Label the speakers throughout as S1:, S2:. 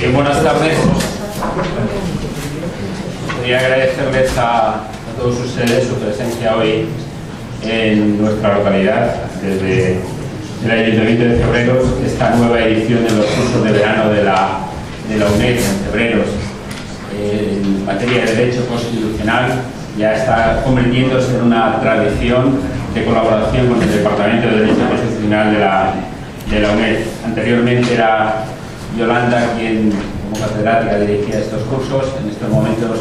S1: Bien, buenas tardes. Quería agradecerles a todos ustedes su presencia hoy en nuestra localidad, desde el Ayuntamiento de Cebreros, esta nueva edición de los cursos de verano de la UNED en Cebreros. En materia de Derecho Constitucional ya está convirtiéndose en una tradición de colaboración con el Departamento de Derecho Constitucional de la UNED. Anteriormente era Yolanda quien, como catedrática, dirigía estos cursos. En estos momentos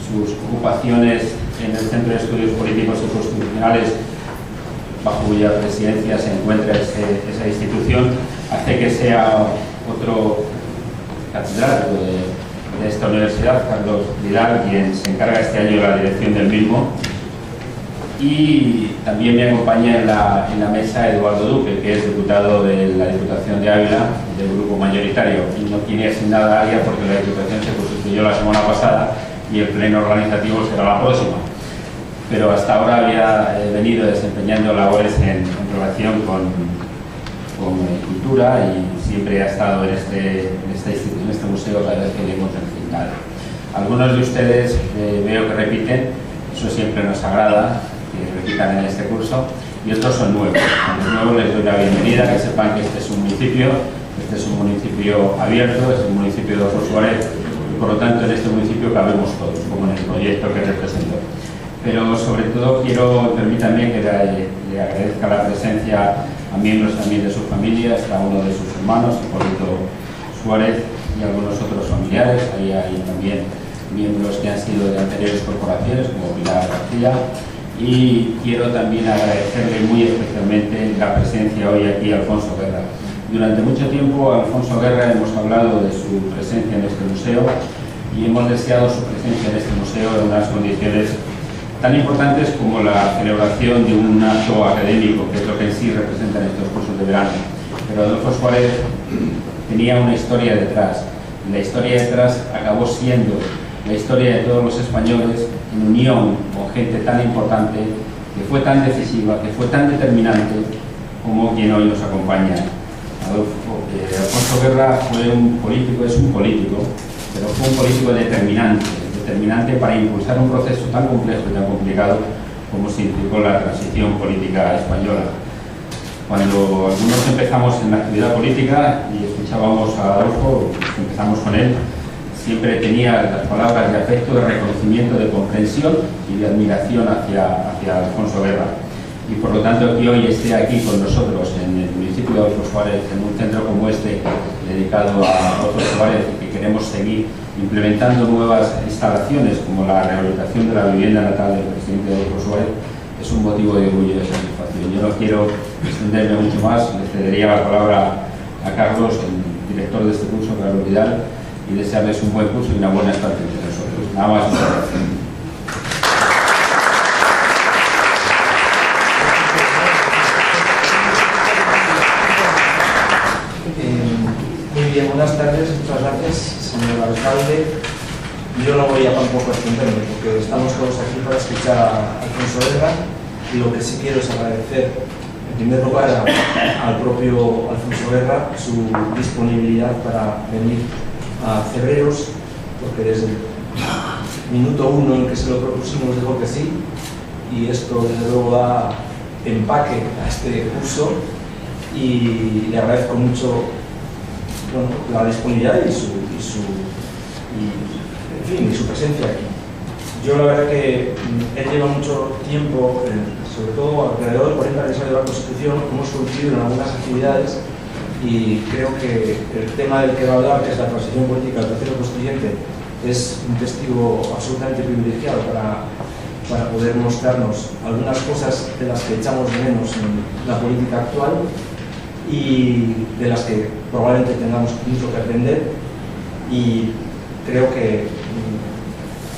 S1: sus ocupaciones en el Centro de Estudios Políticos y Constitucionales, bajo cuya presidencia se encuentra esa institución, hace que sea otro catedrático de esta universidad, Carlos Vidal, quien se encarga este año de la dirección del mismo. Y también me acompaña en la mesa Eduardo Duque, que es diputado de la Diputación de Ávila, del grupo mayoritario, y no tiene asignada área porque la Diputación se constituyó la semana pasada y el pleno organizativo será la próxima. Pero hasta ahora había venido desempeñando labores en relación con cultura y siempre ha estado en este museo cada vez que le hemos enfrentado. Algunos de ustedes veo que repiten, eso siempre nos agrada, que repitan en este curso, y otros son nuevos. A los nuevos les doy la bienvenida, que sepan que este es un municipio abierto, es un municipio de Ojo Suárez, y por lo tanto en este municipio cabemos todos, como en el proyecto que represento. Pero sobre todo permítanme que le agradezca la presencia a miembros también de su familia, está uno de sus hermanos, Hipólito Suárez, y algunos otros familiares. Ahí hay también miembros que han sido de anteriores corporaciones, como Pilar García. Y quiero también agradecerle muy especialmente la presencia hoy aquí a Alfonso Guerra. Durante mucho tiempo Alfonso Guerra hemos hablado de su presencia en este museo y hemos deseado su presencia en este museo en unas condiciones tan importantes como la celebración de un acto académico, que es lo que en sí representan estos cursos de verano. Pero Adolfo Suárez tenía una historia detrás, y la historia detrás acabó siendo la historia de todos los españoles en unión con gente tan importante, que fue tan decisiva, que fue tan determinante como quien hoy nos acompaña. Alfonso Guerra fue un político, es un político, pero fue un político determinante para impulsar un proceso tan complejo y tan complicado como significó la transición política española. Cuando algunos empezamos en la actividad política y escuchábamos a Adolfo, empezamos con él, siempre tenía las palabras de afecto, de reconocimiento, de comprensión y de admiración hacia Alfonso Guerra. Y por lo tanto que hoy esté aquí con nosotros en el municipio de Ojo Suárez, en un centro como este dedicado a Ojo Suárez, y que queremos seguir implementando nuevas instalaciones como la rehabilitación de la vivienda natal del presidente de Ojo Suárez, es un motivo de orgullo y de satisfacción. Yo no quiero extenderme mucho más, le cedería la palabra a Carlos, el director de este curso, Carlos Vidal, y desearles un buen curso y una buena estancia entre nosotros. Nada más, muchas gracias.
S2: Muy bien, buenas tardes, muchas gracias, señor alcalde. Yo no voy a tampoco extenderme porque estamos todos aquí para escuchar a Alfonso Guerra, y lo que sí quiero es agradecer en primer lugar al propio Alfonso Guerra su disponibilidad para venir a Cebreros, porque desde el minuto 1 en que se lo propusimos dijo que sí, y esto desde luego da empaque a este curso, y le agradezco mucho la disponibilidad y su presencia aquí. Yo la verdad que él lleva mucho tiempo, sobre todo alrededor del 40 aniversario de la Constitución, hemos coincidido en algunas actividades, y creo que el tema del que va a hablar, que es la transición política del tercero constituyente, es un testigo absolutamente privilegiado para poder mostrarnos algunas cosas de las que echamos de menos en la política actual y de las que probablemente tengamos mucho que aprender, y creo que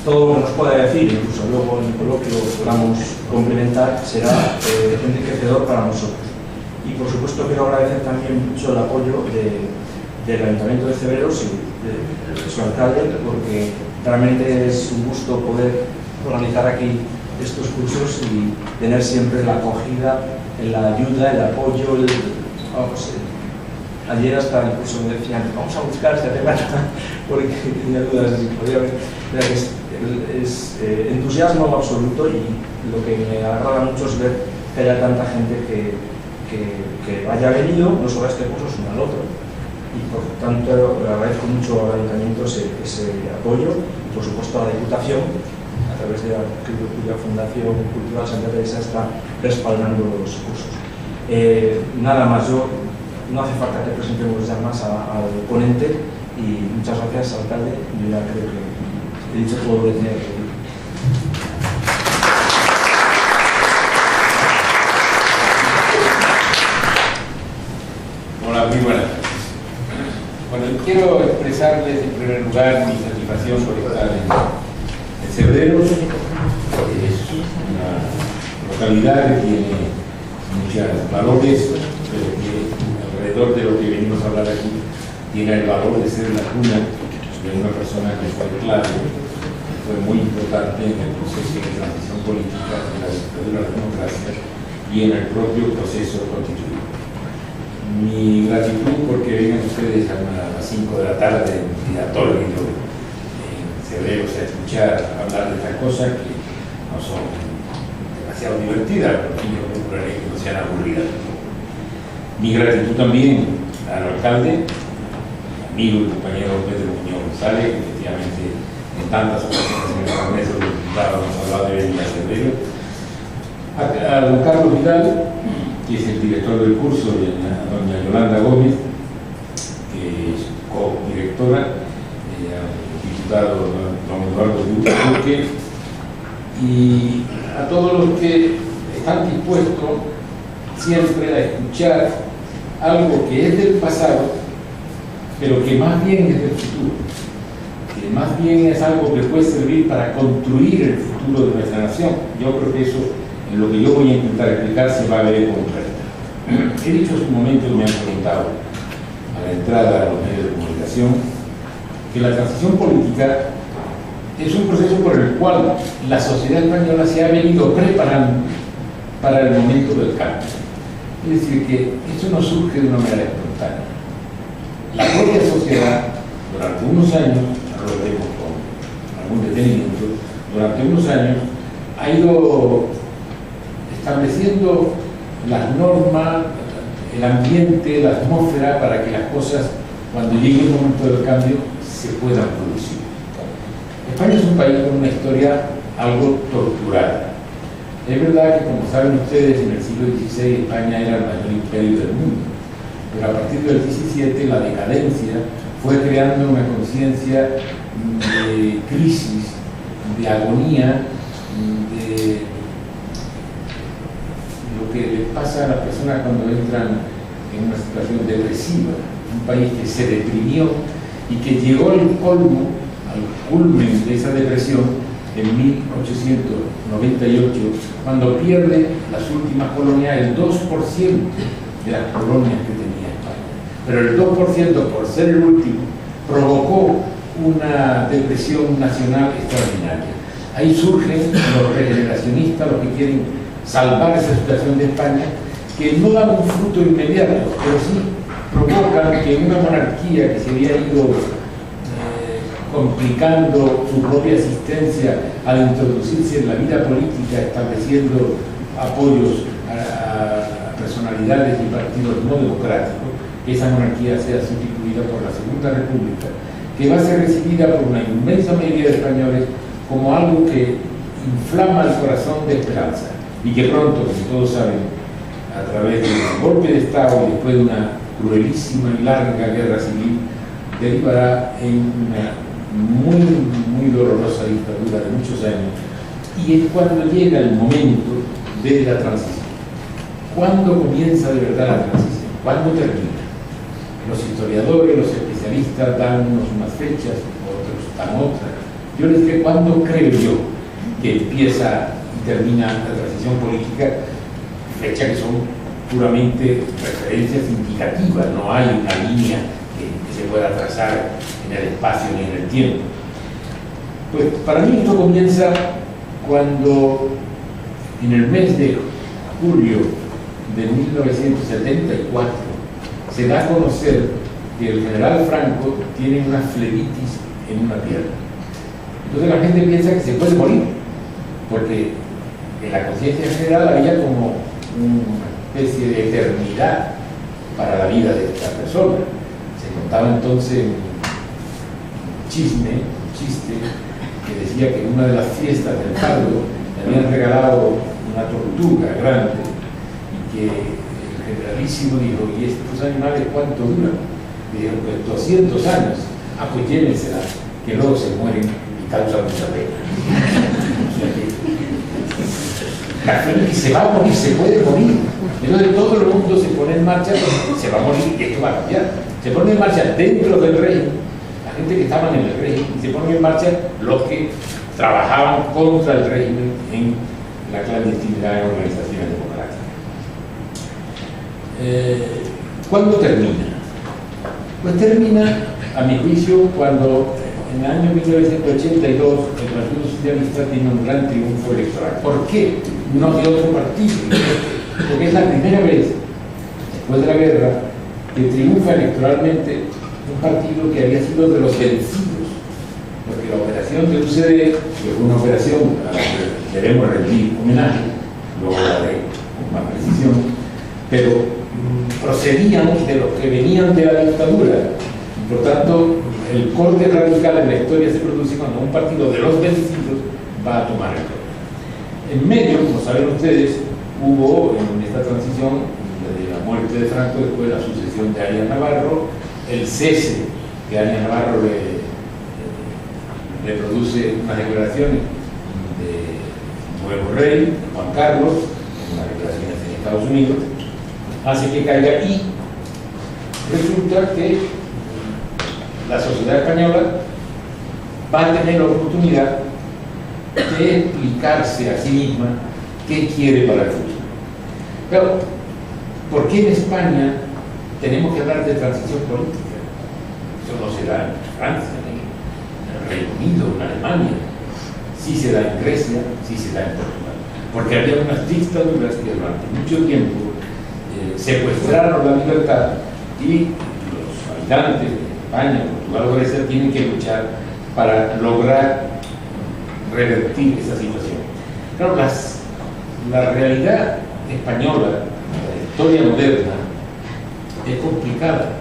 S2: todo lo que nos pueda decir, incluso luego en el coloquio podamos complementar, será enriquecedor para nosotros. Y por supuesto quiero agradecer también mucho el apoyo del Ayuntamiento de Cebreros y de su alcalde, porque realmente es un gusto poder organizar aquí estos cursos y tener siempre la acogida, la ayuda, el apoyo, Ayer hasta incluso me decían, vamos a buscar si hace falta, porque tenía dudas de si podía haber. Es entusiasmo absoluto, y lo que me agrada mucho es ver que haya tanta gente que haya venido no solo a este curso sino al otro, y por tanto le agradezco mucho al Ayuntamiento ese apoyo, y por supuesto a la Diputación a través de cuya Fundación Cultural Santa Teresa está respaldando los cursos. Nada más, no hace falta que presentemos ya más al ponente, y muchas gracias, alcalde. Yo ya creo que he dicho todo lo que tenía que decir.
S3: Hola, muy buenas. Bueno, quiero expresarles en primer lugar mi satisfacción por estar en Cebreros. Es una localidad que tiene muchos valores, pero que alrededor de lo que venimos a hablar aquí tiene el valor de ser la cuna de una persona que fue clave, fue muy importante en el proceso de transición política, en la dictadura de la democracia y en el propio proceso constituyente. Mi gratitud porque vengan ustedes a las 5 de la tarde en un día tórrido en Cebreros a escuchar hablar de estas cosas que no son demasiado divertidas, pero yo procuraré que no sean aburridas. Mi gratitud también al alcalde, amigo y compañero Pedro Muñoz González, que efectivamente en tantas ocasiones en el Congreso de Diputados hemos hablado de venir a Cebreros, a don Carlos Vidal, que es el director del curso, y a doña Yolanda Gómez, que es co-directora, al diputado don Eduardo Duque, y a todos los que están dispuestos siempre a escuchar algo que es del pasado, pero que más bien es del futuro, que más bien es algo que puede servir para construir el futuro de nuestra nación. Yo creo que eso, en lo que yo voy a intentar explicar, se va a ver con claridad. He dicho hace un momento, me han preguntado a la entrada a los medios de comunicación, que la transición política es un proceso por el cual la sociedad española se ha venido preparando para el momento del cambio. Es decir, que esto no surge de una manera espontánea. La propia sociedad, durante unos años, ahora lo veremos con algún detenimiento, durante unos años ha ido estableciendo las normas, el ambiente, la atmósfera para que las cosas, cuando llegue el momento del cambio, se puedan producir. España es un país con una historia algo torturada. Es verdad que, como saben ustedes, en el siglo XVI España era el mayor imperio del mundo, pero a partir del XVII la decadencia fue creando una conciencia de crisis, de agonía, de lo que les pasa a las personas cuando entran en una situación depresiva. Un país que se deprimió y que llegó al colmo, al culmen de esa depresión en 1898, cuando pierde las últimas colonias, el 2% de las colonias que tenía España. Pero el 2%, por ser el último, provocó una depresión nacional extraordinaria. Ahí surgen los regeneracionistas, los que quieren salvar esa situación de España, que no dan un fruto inmediato, pero sí provocan que una monarquía que se había ido complicando su propia existencia al introducirse en la vida política, estableciendo apoyos a personalidades y partidos no democráticos, que esa monarquía sea sustituida por la Segunda República, que va a ser recibida por una inmensa mayoría de españoles como algo que inflama el corazón de esperanza, y que pronto, como todos saben, a través de un golpe de Estado y después de una cruelísima y larga guerra civil, derivará en una muy dolorosa dictadura de muchos años. Y es cuando llega el momento de la transición. ¿Cuándo comienza de verdad la transición? ¿Cuándo termina? Los historiadores, los especialistas dan unas fechas, otros dan otras. Yo les digo, ¿cuándo creo yo que empieza y termina la transición política? Fechas que son puramente referencias indicativas, no hay una línea que se pueda trazar en el espacio ni en el tiempo. Pues para mí esto comienza cuando en el mes de julio de 1974 se da a conocer que el general Franco tiene una flebitis en una pierna. Entonces la gente piensa que se puede morir, porque en la conciencia general había como una especie de eternidad para la vida de esta persona. Se contaba entonces un chiste, que decía que en una de las fiestas del Pardo le habían regalado una tortuga grande y que el generalísimo dijo: ¿y estos animales cuánto duran? Le dijeron: pues 200 años. Ah, pues llévensela, que luego se mueren y causan mucha pena. O sea que la gente se va a morir, se puede morir. Entonces todo el mundo se pone en marcha, se va a morir y esto va a cambiar. Se pone en marcha dentro del régimen, la gente que estaba en el régimen, y se ponen en marcha los que trabajaban contra el régimen en la clandestinidad en organizaciones democráticas. ¿Cuándo termina? Pues termina, a mi juicio, cuando en el año 1982 el Partido Socialista tiene un gran triunfo electoral. ¿Por qué? No de otro partido, porque es la primera vez, después de la guerra, que triunfa electoralmente un partido que había sido de los vencidos, porque la operación de UCD fue una operación a la que debemos rendir homenaje, luego lo haré con más precisión, pero procedían de los que venían de la dictadura. Por tanto, el corte radical en la historia se produce cuando un partido de los vencidos va a tomar el poder. En medio, como saben ustedes, hubo en esta transición, desde la muerte de Franco, después la sucesión de Arias Navarro, el cese que Arias Navarro le produce unas declaraciones de nuevo rey, Juan Carlos, unas declaraciones en Estados Unidos, hace que caiga, y resulta que la sociedad española va a tener la oportunidad de explicarse a sí misma qué quiere para el futuro. Pero, ¿por qué en España tenemos que hablar de transición política? Eso no se da en Francia, ni en el Reino Unido, en Alemania. Sí se da en Grecia, sí se da en Portugal. Porque había unas dictaduras que durante mucho tiempo secuestraron la libertad, y los habitantes de España, Portugal o Grecia tienen que luchar para lograr revertir esa situación. Claro, la realidad española, la historia moderna, es complicada.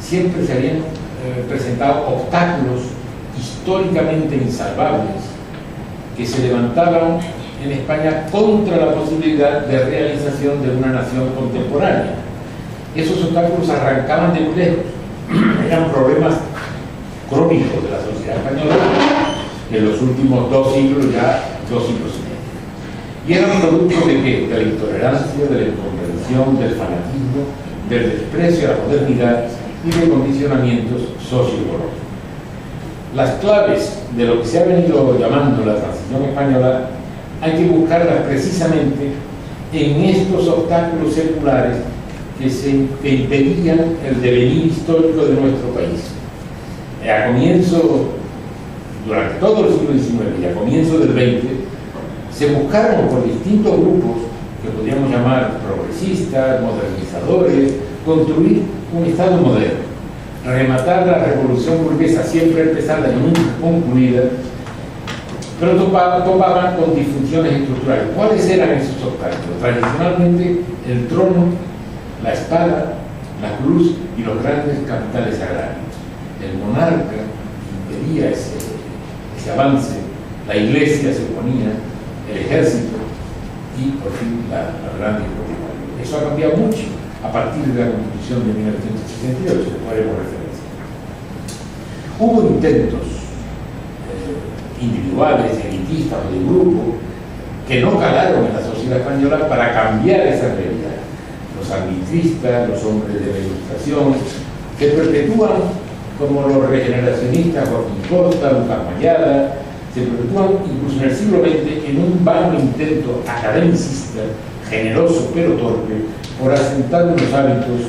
S3: Siempre se habían presentado obstáculos históricamente insalvables que se levantaban en España contra la posibilidad de realización de una nación contemporánea. Esos obstáculos arrancaban de muy lejos. Eran problemas crónicos de la sociedad española en los últimos 2 siglos, ya 2 siglos y medio. Y eran producto de qué? De la intolerancia, de la incomprensión, del fanatismo, del desprecio a la modernidad y de condicionamientos socioeconómicos. Las claves de lo que se ha venido llamando la transición española hay que buscarlas precisamente en estos obstáculos seculares que impedían el devenir histórico de nuestro país. A comienzo, durante todo el siglo XIX y a comienzo del XX, se buscaron por distintos grupos que podríamos llamar progresistas, modernizadores, construir un Estado moderno, rematar la revolución burguesa, siempre empezada y nunca concluida, pero topaban con disfunciones estructurales. ¿Cuáles eran esos obstáculos? Tradicionalmente, el trono, la espada, la cruz y los grandes capitales agrarios. El monarca impedía ese avance, la iglesia se oponía, el ejército y, por fin, la gran propietaria. Eso ha cambiado mucho a partir de la Constitución de 1968, que haremos referencia. Hubo intentos individuales, elitistas o de grupo, que no calaron en la sociedad española para cambiar esa realidad. Los arbitristas, los hombres de la Ilustración, que perpetúan, como los regeneracionistas Joaquín Costa, Lucas Mayada, se perpetúan incluso en el siglo XX en un vano intento academicista, generoso pero torpe, por asentar unos hábitos,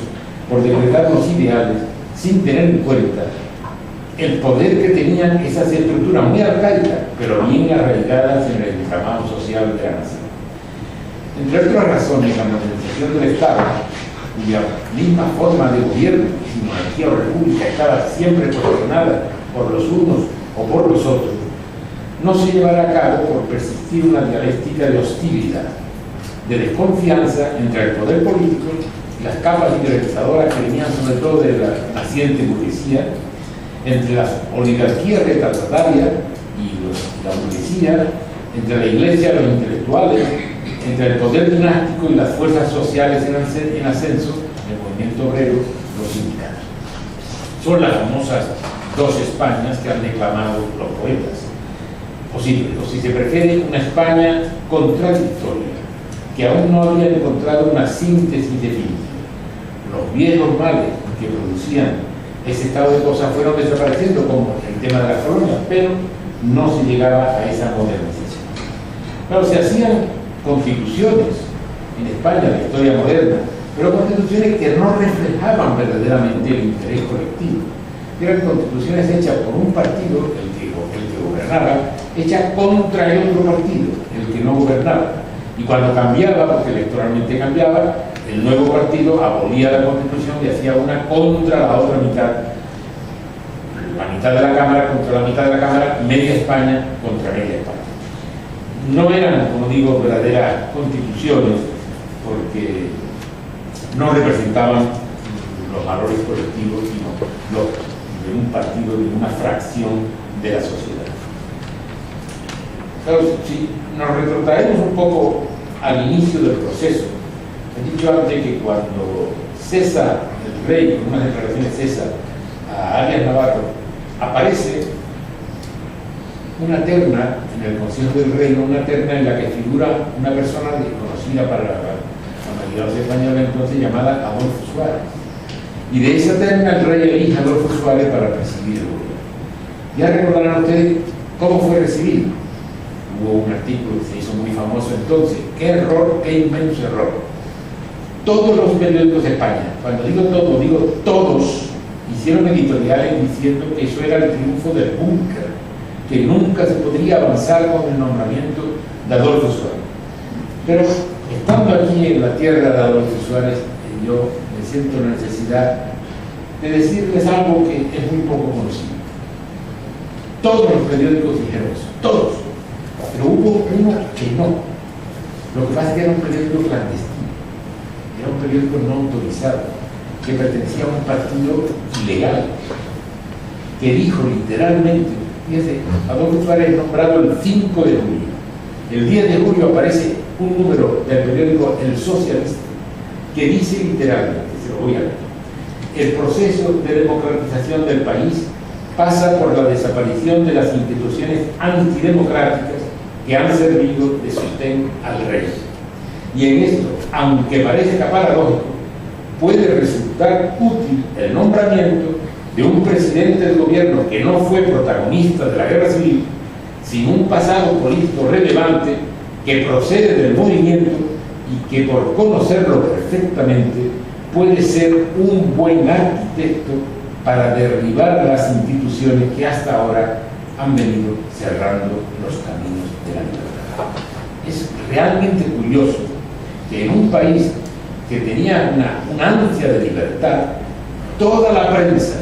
S3: por decretar los ideales, sin tener en cuenta el poder que tenían esas estructuras muy arcaicas, pero bien arraigadas en el entramado social de la nación. Entre otras razones, la modernización del Estado cuya misma forma de gobierno, si monarquía o república, estaba siempre cuestionada por los unos o por los otros, no se llevará a cabo por persistir una dialéctica de hostilidad, de desconfianza entre el poder político y las capas interesadoras que venían sobre todo de la naciente burguesía, entre las oligarquías retardatarias y la burguesía, entre la iglesia y los intelectuales, entre el poder dinástico y las fuerzas sociales en ascenso, el movimiento obrero, los sindicatos. Son las famosas dos Españas que han declamado los poetas. O si se prefiere, una España contradictoria, que aún no había encontrado una síntesis definitiva. Los viejos males que producían ese estado de cosas fueron desapareciendo, como el tema de las colonias, pero no se llegaba a esa modernización. Claro, se hacían constituciones en España, en la historia moderna, pero constituciones que no reflejaban verdaderamente el interés colectivo. Eran constituciones hechas por un partido, el que gobernaba, hechas contra el otro partido, el que no gobernaba. Y cuando cambiaba, porque electoralmente cambiaba, el nuevo partido abolía la Constitución y hacía una contra la otra mitad. La mitad de la Cámara contra la mitad de la Cámara, media España contra media España. No eran, como digo, verdaderas constituciones, porque no representaban los valores colectivos, sino los de un partido, de una fracción de la sociedad. Claro, si nos retrotraemos un poco al inicio del proceso, he dicho antes que cuando cesa el rey, con unas declaraciones cesa a Arias Navarro, aparece una terna en el Consejo del Reino, una terna en la que figura una persona desconocida para la mayoría de los españoles entonces, llamada Adolfo Suárez. Y de esa terna el rey elige a Adolfo Suárez para presidir el gobierno. Ya recordarán ustedes cómo fue recibido. Hubo un artículo que se hizo muy famoso entonces. ¡Qué error, qué inmenso error! Todos los periódicos de España, cuando digo todo, digo todos, hicieron editoriales diciendo que eso era el triunfo del búnker, que nunca se podría avanzar con el nombramiento de Adolfo Suárez. Pero estando aquí en la tierra de Adolfo Suárez, yo me siento la necesidad de decirles algo que es muy poco conocido. Todos los periódicos dijeron eso, todos, pero hubo uno que no. Lo que pasa es que era un periódico clandestino, era un periódico no autorizado, que pertenecía a un partido ilegal, que dijo literalmente, fíjense, Adolfo Suárez es nombrado el 5 de julio. El 10 de julio aparece un número del periódico El Socialista que dice literalmente, se lo voy a leer: el proceso de democratización del país pasa por la desaparición de las instituciones antidemocráticas que han servido de sostén al rey. Y en esto, aunque parezca paradójico, puede resultar útil el nombramiento de un presidente del gobierno que no fue protagonista de la guerra civil, sin un pasado político relevante, que procede del movimiento y que, por conocerlo perfectamente, puede ser un buen arquitecto para derribar las instituciones que hasta ahora han venido cerrando los caminos de la libertad. Es realmente curioso que en un país que tenía una ansia de libertad, toda la prensa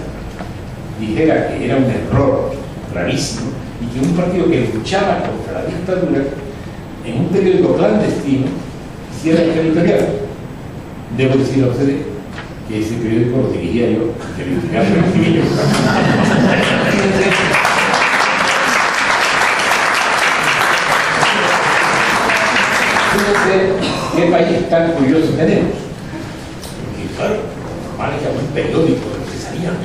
S3: dijera que era un error gravísimo y que un partido que luchaba contra la dictadura, en un periódico clandestino, hiciera el editorial. Debo decir a ustedes que ese periódico lo dirigía yo, que el editorial lo escribí yo. Fíjense qué país tan curioso tenemos. Porque, claro, normal es que algún periódico de los que salían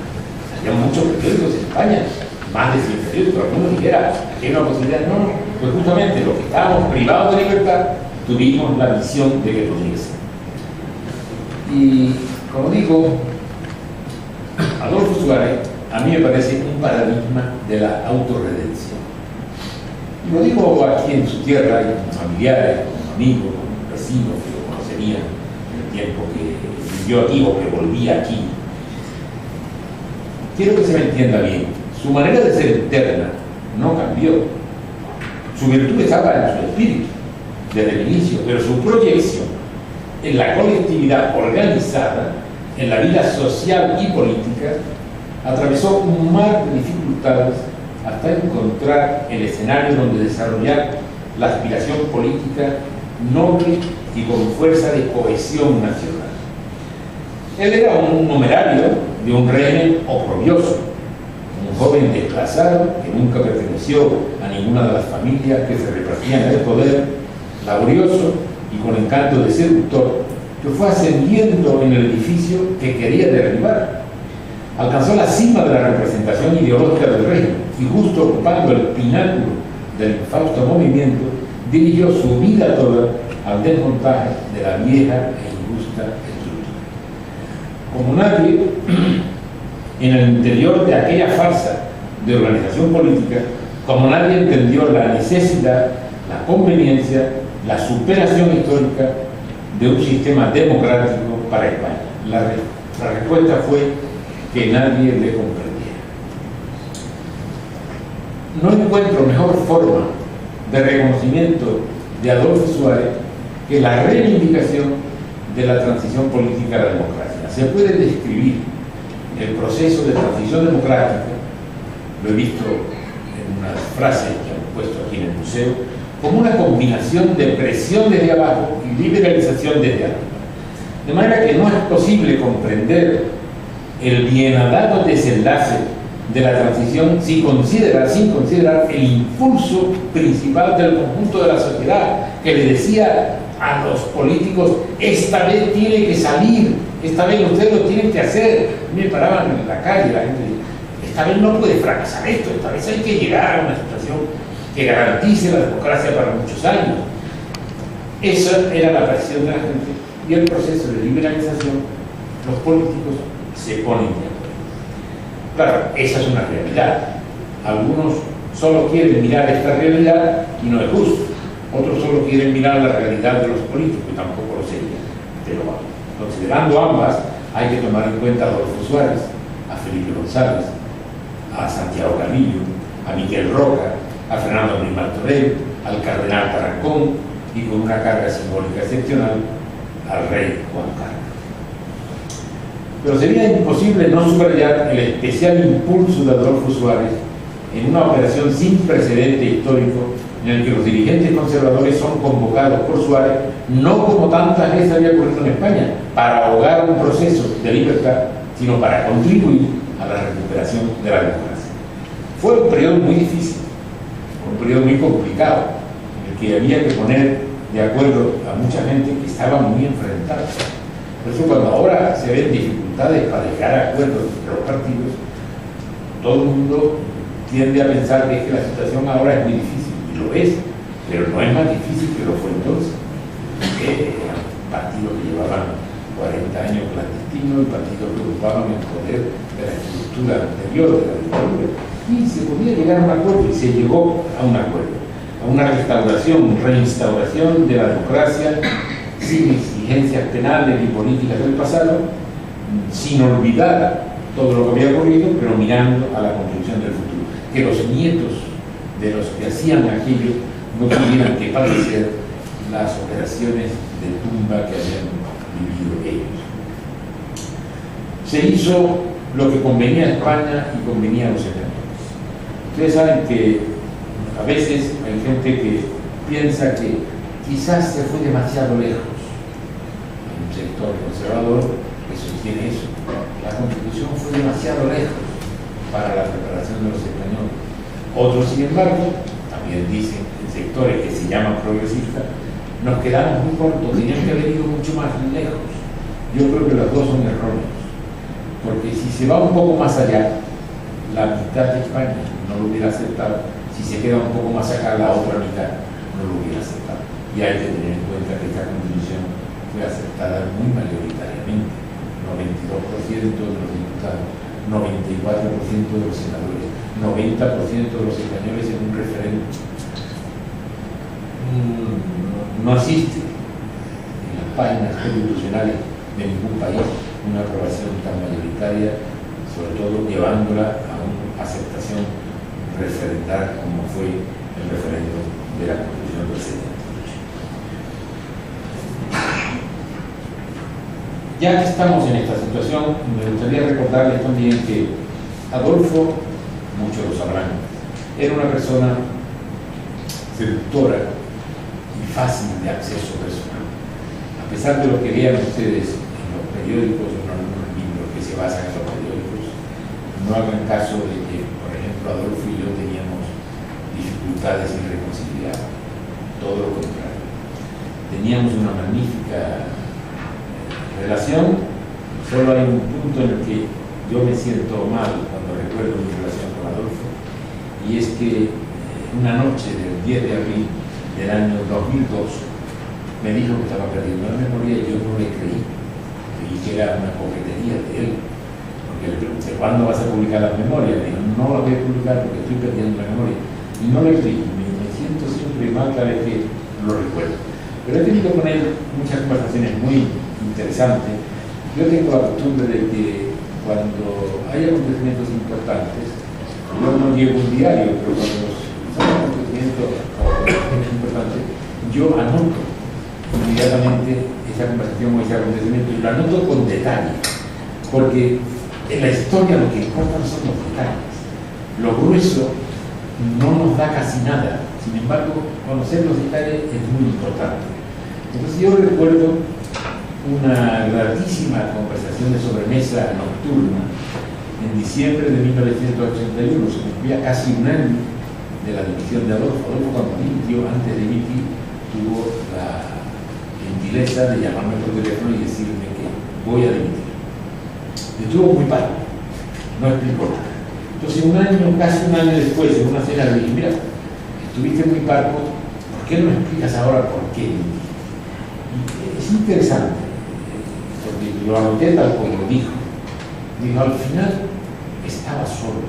S3: muchos periódicos en España, más de 100 periódicos, algunos dijera, aquí hay una posibilidad. No, pues justamente los que estábamos privados de libertad tuvimos la visión de que podría ser. Y como digo, Adolfo Suárez a mí me parece un paradigma de la autorredención. Y lo digo aquí en su tierra, con familiares, con amigos, con vecinos que lo conocerían en el tiempo que vivió aquí o que volvía aquí. Quiero que se me entienda bien. Su manera de ser eterna no cambió. Su virtud estaba en su espíritu desde el inicio, pero su proyección en la colectividad organizada, en la vida social y política, atravesó un mar de dificultades hasta encontrar el escenario donde desarrollar la aspiración política noble y con fuerza de cohesión nacional. Él era un numerario de un régimen oprobioso, un joven desplazado que nunca perteneció a ninguna de las familias que se repartían el poder, laborioso y con encanto de seductor, que fue ascendiendo en el edificio que quería derribar. Alcanzó la cima de la representación ideológica del régimen y, justo ocupando el pináculo del infausto movimiento, dirigió su vida toda al desmontaje de la vieja e injusta estructura. Como nadie, en el interior de aquella farsa de organización política, como nadie entendió la necesidad, la conveniencia, la superación histórica de un sistema democrático para España. La respuesta fue que nadie le comprendiera. No encuentro mejor forma de reconocimiento de Adolfo Suárez que la reivindicación de la transición política a la democracia. Se puede describir el proceso de transición democrática, lo he visto en unas frases que han puesto aquí en el museo, como una combinación de presión desde abajo y liberalización desde arriba. De manera que no es posible comprender el bienadado desenlace de la transición sin considerar el impulso principal del conjunto de la sociedad, que le decía a los políticos: esta vez tiene que salir, esta vez ustedes lo tienen que hacer. Me paraban en la calle la gente: esta vez no puede fracasar esto, esta vez hay que llegar a una situación que garantice la democracia para muchos años. Esa era la presión de la gente, y el proceso de liberalización, los políticos se ponen de acuerdo. Claro, esa es una realidad. Algunos solo quieren mirar esta realidad y no es justo. Otros solo quieren mirar la realidad de los políticos y tampoco lo sería. Pero considerando ambas, hay que tomar en cuenta a Adolfo Suárez, a Felipe González, a Santiago Camillo, a Miguel Roca, a Fernando Ruiz Martorell, al cardenal Tarancón y, con una carga simbólica excepcional, al rey Juan Carlos. Pero sería imposible no subrayar el especial impulso de Adolfo Suárez en una operación sin precedente histórico, en el que los dirigentes conservadores son convocados por Suárez, no como tantas veces había ocurrido en España, para ahogar un proceso de libertad, sino para contribuir a la recuperación de la democracia. Fue un periodo muy difícil, un periodo muy complicado, en el que había que poner de acuerdo a mucha gente que estaba muy enfrentada. Por eso, cuando ahora se ven dificultades para llegar a acuerdos entre los partidos, todo el mundo tiende a pensar que la situación ahora es muy difícil, y lo es, pero no es más difícil que lo fue entonces. Eran partidos que llevaban 40 años clandestinos, y partidos que ocupaban el poder de la estructura anterior de la dictadura, y se podía llegar a un acuerdo, y se llegó a un acuerdo, a una reinstauración de la democracia, sin exigencias penales y políticas del pasado, sin olvidar todo lo que había ocurrido, pero mirando a la construcción del futuro. Que los nietos de los que hacían aquello no tuvieran que padecer las operaciones de tumba que habían vivido ellos. Se hizo lo que convenía a España y convenía a los españoles. Ustedes saben que a veces hay gente que piensa que quizás se fue demasiado lejos. Hay un sector conservador que sostiene eso. La Constitución fue demasiado lejos para la preparación de los españoles. Otros, sin embargo, también dicen, en sectores que se llaman progresistas, nos quedamos muy cortos, tenían que haber ido mucho más lejos. Yo creo que los dos son erróneos, porque si se va un poco más allá, la mitad de España no lo hubiera aceptado. Si se queda un poco más acá, la otra mitad no lo hubiera aceptado. Y hay que tener en cuenta que esta Constitución fue aceptada muy mayoritariamente, 92% de los diputados, 94% de los senadores, 90% de los españoles en un referéndum. No existe en las páginas constitucionales de ningún país una aprobación tan mayoritaria, sobre todo llevándola a una aceptación referendal como fue el referéndum de la Constitución del 78. Ya que estamos en esta situación, me gustaría recordarles también que Adolfo, muchos lo sabrán, era una persona seductora y fácil de acceso personal. A pesar de lo que vean ustedes en los periódicos o en algunos libros que se basan en los periódicos, no hagan caso de que, por ejemplo, Adolfo y yo teníamos dificultades irreconciliables. Todo lo contrario. Teníamos una magnífica relación. Solo hay un punto en el que yo me siento mal cuando recuerdo mi relación con Adolfo, y es que una noche del 10 de abril del año 2002 me dijo que estaba perdiendo la memoria y yo no le creí. Creí que era una coquetería de él, porque le pregunté: ¿cuándo vas a publicar las memorias? Me dijo: no las voy a publicar porque estoy perdiendo la memoria. Y no le creí. Me siento siempre mal cada vez que lo recuerdo. Pero he tenido con él muchas conversaciones muy interesantes. Yo tengo la costumbre de que cuando hay acontecimientos importantes, yo no llevo un diario, pero cuando son acontecimientos importantes, yo anoto inmediatamente esa conversación o ese acontecimiento, y lo anoto con detalle, porque en la historia lo que importan son los detalles. Lo grueso no nos da casi nada, sin embargo, conocer los detalles es muy importante. Entonces yo recuerdo una gratísima conversación de sobremesa nocturna en diciembre de 1981. Se cumplía casi un año de la dimisión de Adolfo. Adolfo, cuando dimitió, antes de dimitir, tuvo la gentileza de llamarme por teléfono y decirme que voy a dimitir. Estuvo muy pálido, no explicó nada. Entonces casi un año después, en una cena, le dije: mira, estuviste muy parco, ¿por qué no me explicas ahora por qué dimití? Es interesante, porque lo anoté tal como lo dijo. Dijo: al final estaba solo,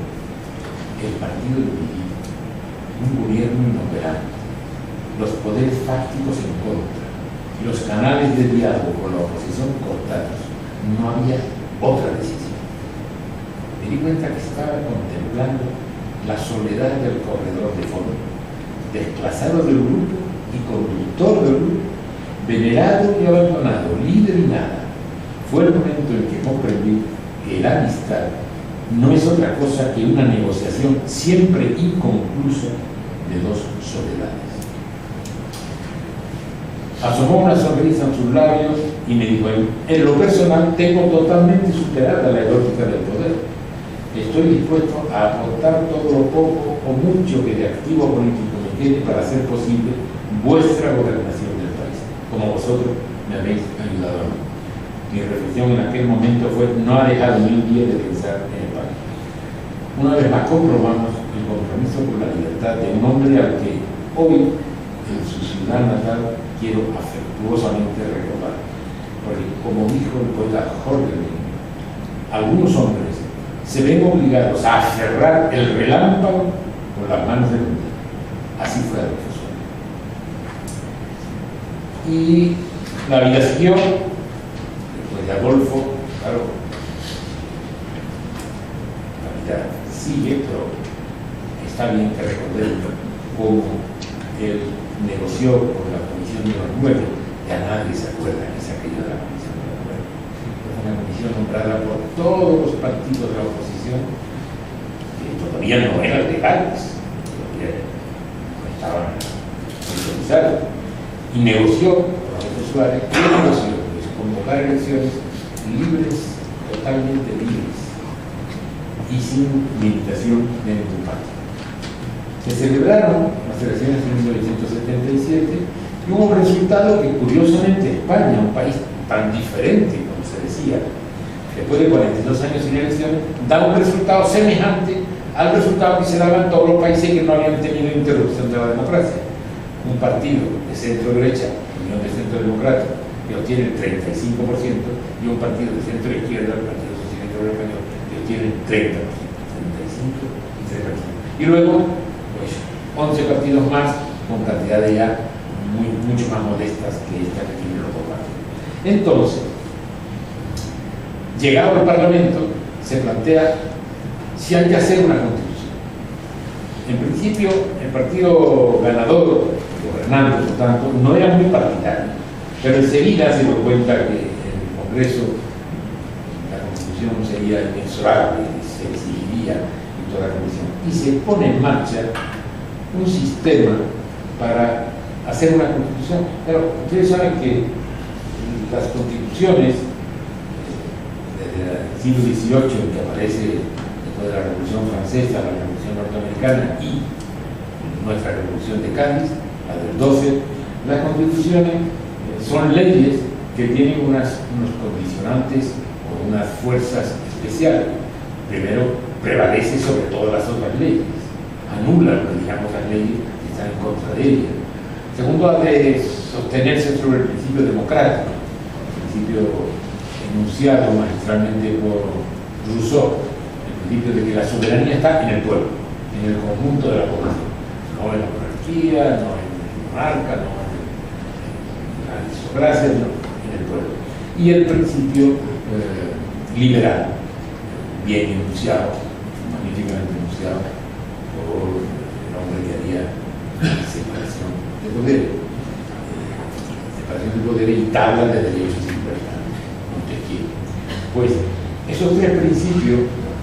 S3: el partido dividido, un gobierno inoperante, los poderes fácticos en contra, los canales de diálogo con la oposición cortados. No había otra decisión. Me di cuenta que estaba contemplando la soledad del corredor de fondo, desplazado del grupo y conductor del grupo, venerado y abandonado, líder y nada. Fue el momento en que comprendí que la amistad no es otra cosa que una negociación siempre inconclusa de dos soledades. Asomó una sonrisa en sus labios y me dijo: en lo personal tengo totalmente superada la erótica del poder. Estoy dispuesto a aportar todo lo poco o mucho que de activo político me quede para hacer posible vuestra gobernación del país, como vosotros me habéis ayudado a mí. Mi reflexión en aquel momento fue: no ha dejado ni un día de pensar en el país. Una vez más comprobamos el compromiso por la libertad de un hombre al que hoy, en su ciudad natal, quiero afectuosamente recordar. Porque, como dijo el poeta Jorge Luis, algunos hombres se ven obligados a aferrar el relámpago con las manos del mundo. Así fue Adolfo Suárez. Y la vida siguió. Después de Adolfo, claro, la vida sigue, pero está bien que recordemos cómo él negoció con la Comisión de los 9. Ya nadie se acuerda que es aquello de la Comisión de los 9. Fue una comisión nombrada por todos los partidos de la oposición, que todavía no eran legales, todavía no estaban autorizados, y negoció con Adolfo Suárez. ¿Qué negoció? Pues convocar elecciones libres, totalmente libres y sin limitación de ningún partido. Se celebraron las elecciones en 1977 y hubo un resultado que, curiosamente, España, un país tan diferente, como se decía, después de 42 años sin elecciones, da un resultado semejante al resultado que se daba en todos los países que no habían tenido interrupción de la democracia. Un partido de centro-derecha, Unión de Centro Democrático, que obtiene el 35%, y un partido de centro-izquierda, el Partido Socialista Obrero Español, que obtiene el 30%, 35% y 30%. Y luego, pues, 11 partidos más, con cantidades ya mucho más modestas que esta que tiene los dos partidos. Entonces, llegado al Parlamento, se plantea si hay que hacer una constitución. En principio, el partido ganador, gobernante, por tanto, no era muy partidario, pero enseguida se dio cuenta que el Congreso la Constitución sería inexorable, se exigiría en toda la Comisión. Y se pone en marcha un sistema para hacer una Constitución. Pero ustedes saben que las constituciones desde el siglo XVIII, que aparece después de la Revolución Francesa, la Revolución Norteamericana y nuestra Revolución de Cádiz, la del 12, las constituciones son leyes que tienen unos condicionantes o unas fuerzas especiales. Primero, prevalece sobre todas las otras leyes, anula, digamos, las leyes que están en contra de ellas. Segundo, ha de sostenerse sobre el principio democrático, el principio enunciado magistralmente por Rousseau, el principio de que la soberanía está en el pueblo, en el conjunto de la población, no en la monarquía, no en el monarca, no en la aristocracia, no, en el pueblo. Y el principio liberal, bien enunciado, magníficamente enunciado por el hombre que haría separación de poder, separación de poder y tabla de derechos y libertades, Montesquieu. Pues esos tres principios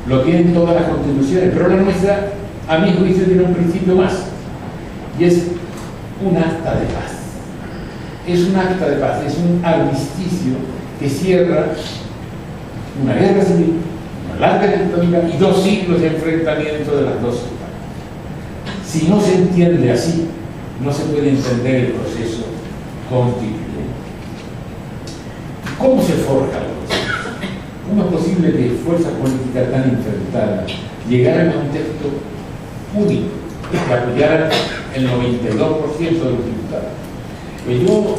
S3: lo tienen todas las constituciones, pero la nuestra, a mi juicio, tiene un principio más, y es un acta de paz. Es un acta de paz, es un armisticio que cierra una guerra civil, una larga dictadura y 2 siglos de enfrentamiento de las dos partes. Si no se entiende así, no se puede entender el proceso constituyente. ¿Cómo se forja el proceso? ¿Cómo es posible que fuerzas políticas tan enfrentadas llegaran a un texto único que apoyara el 92% de los diputados? Pues yo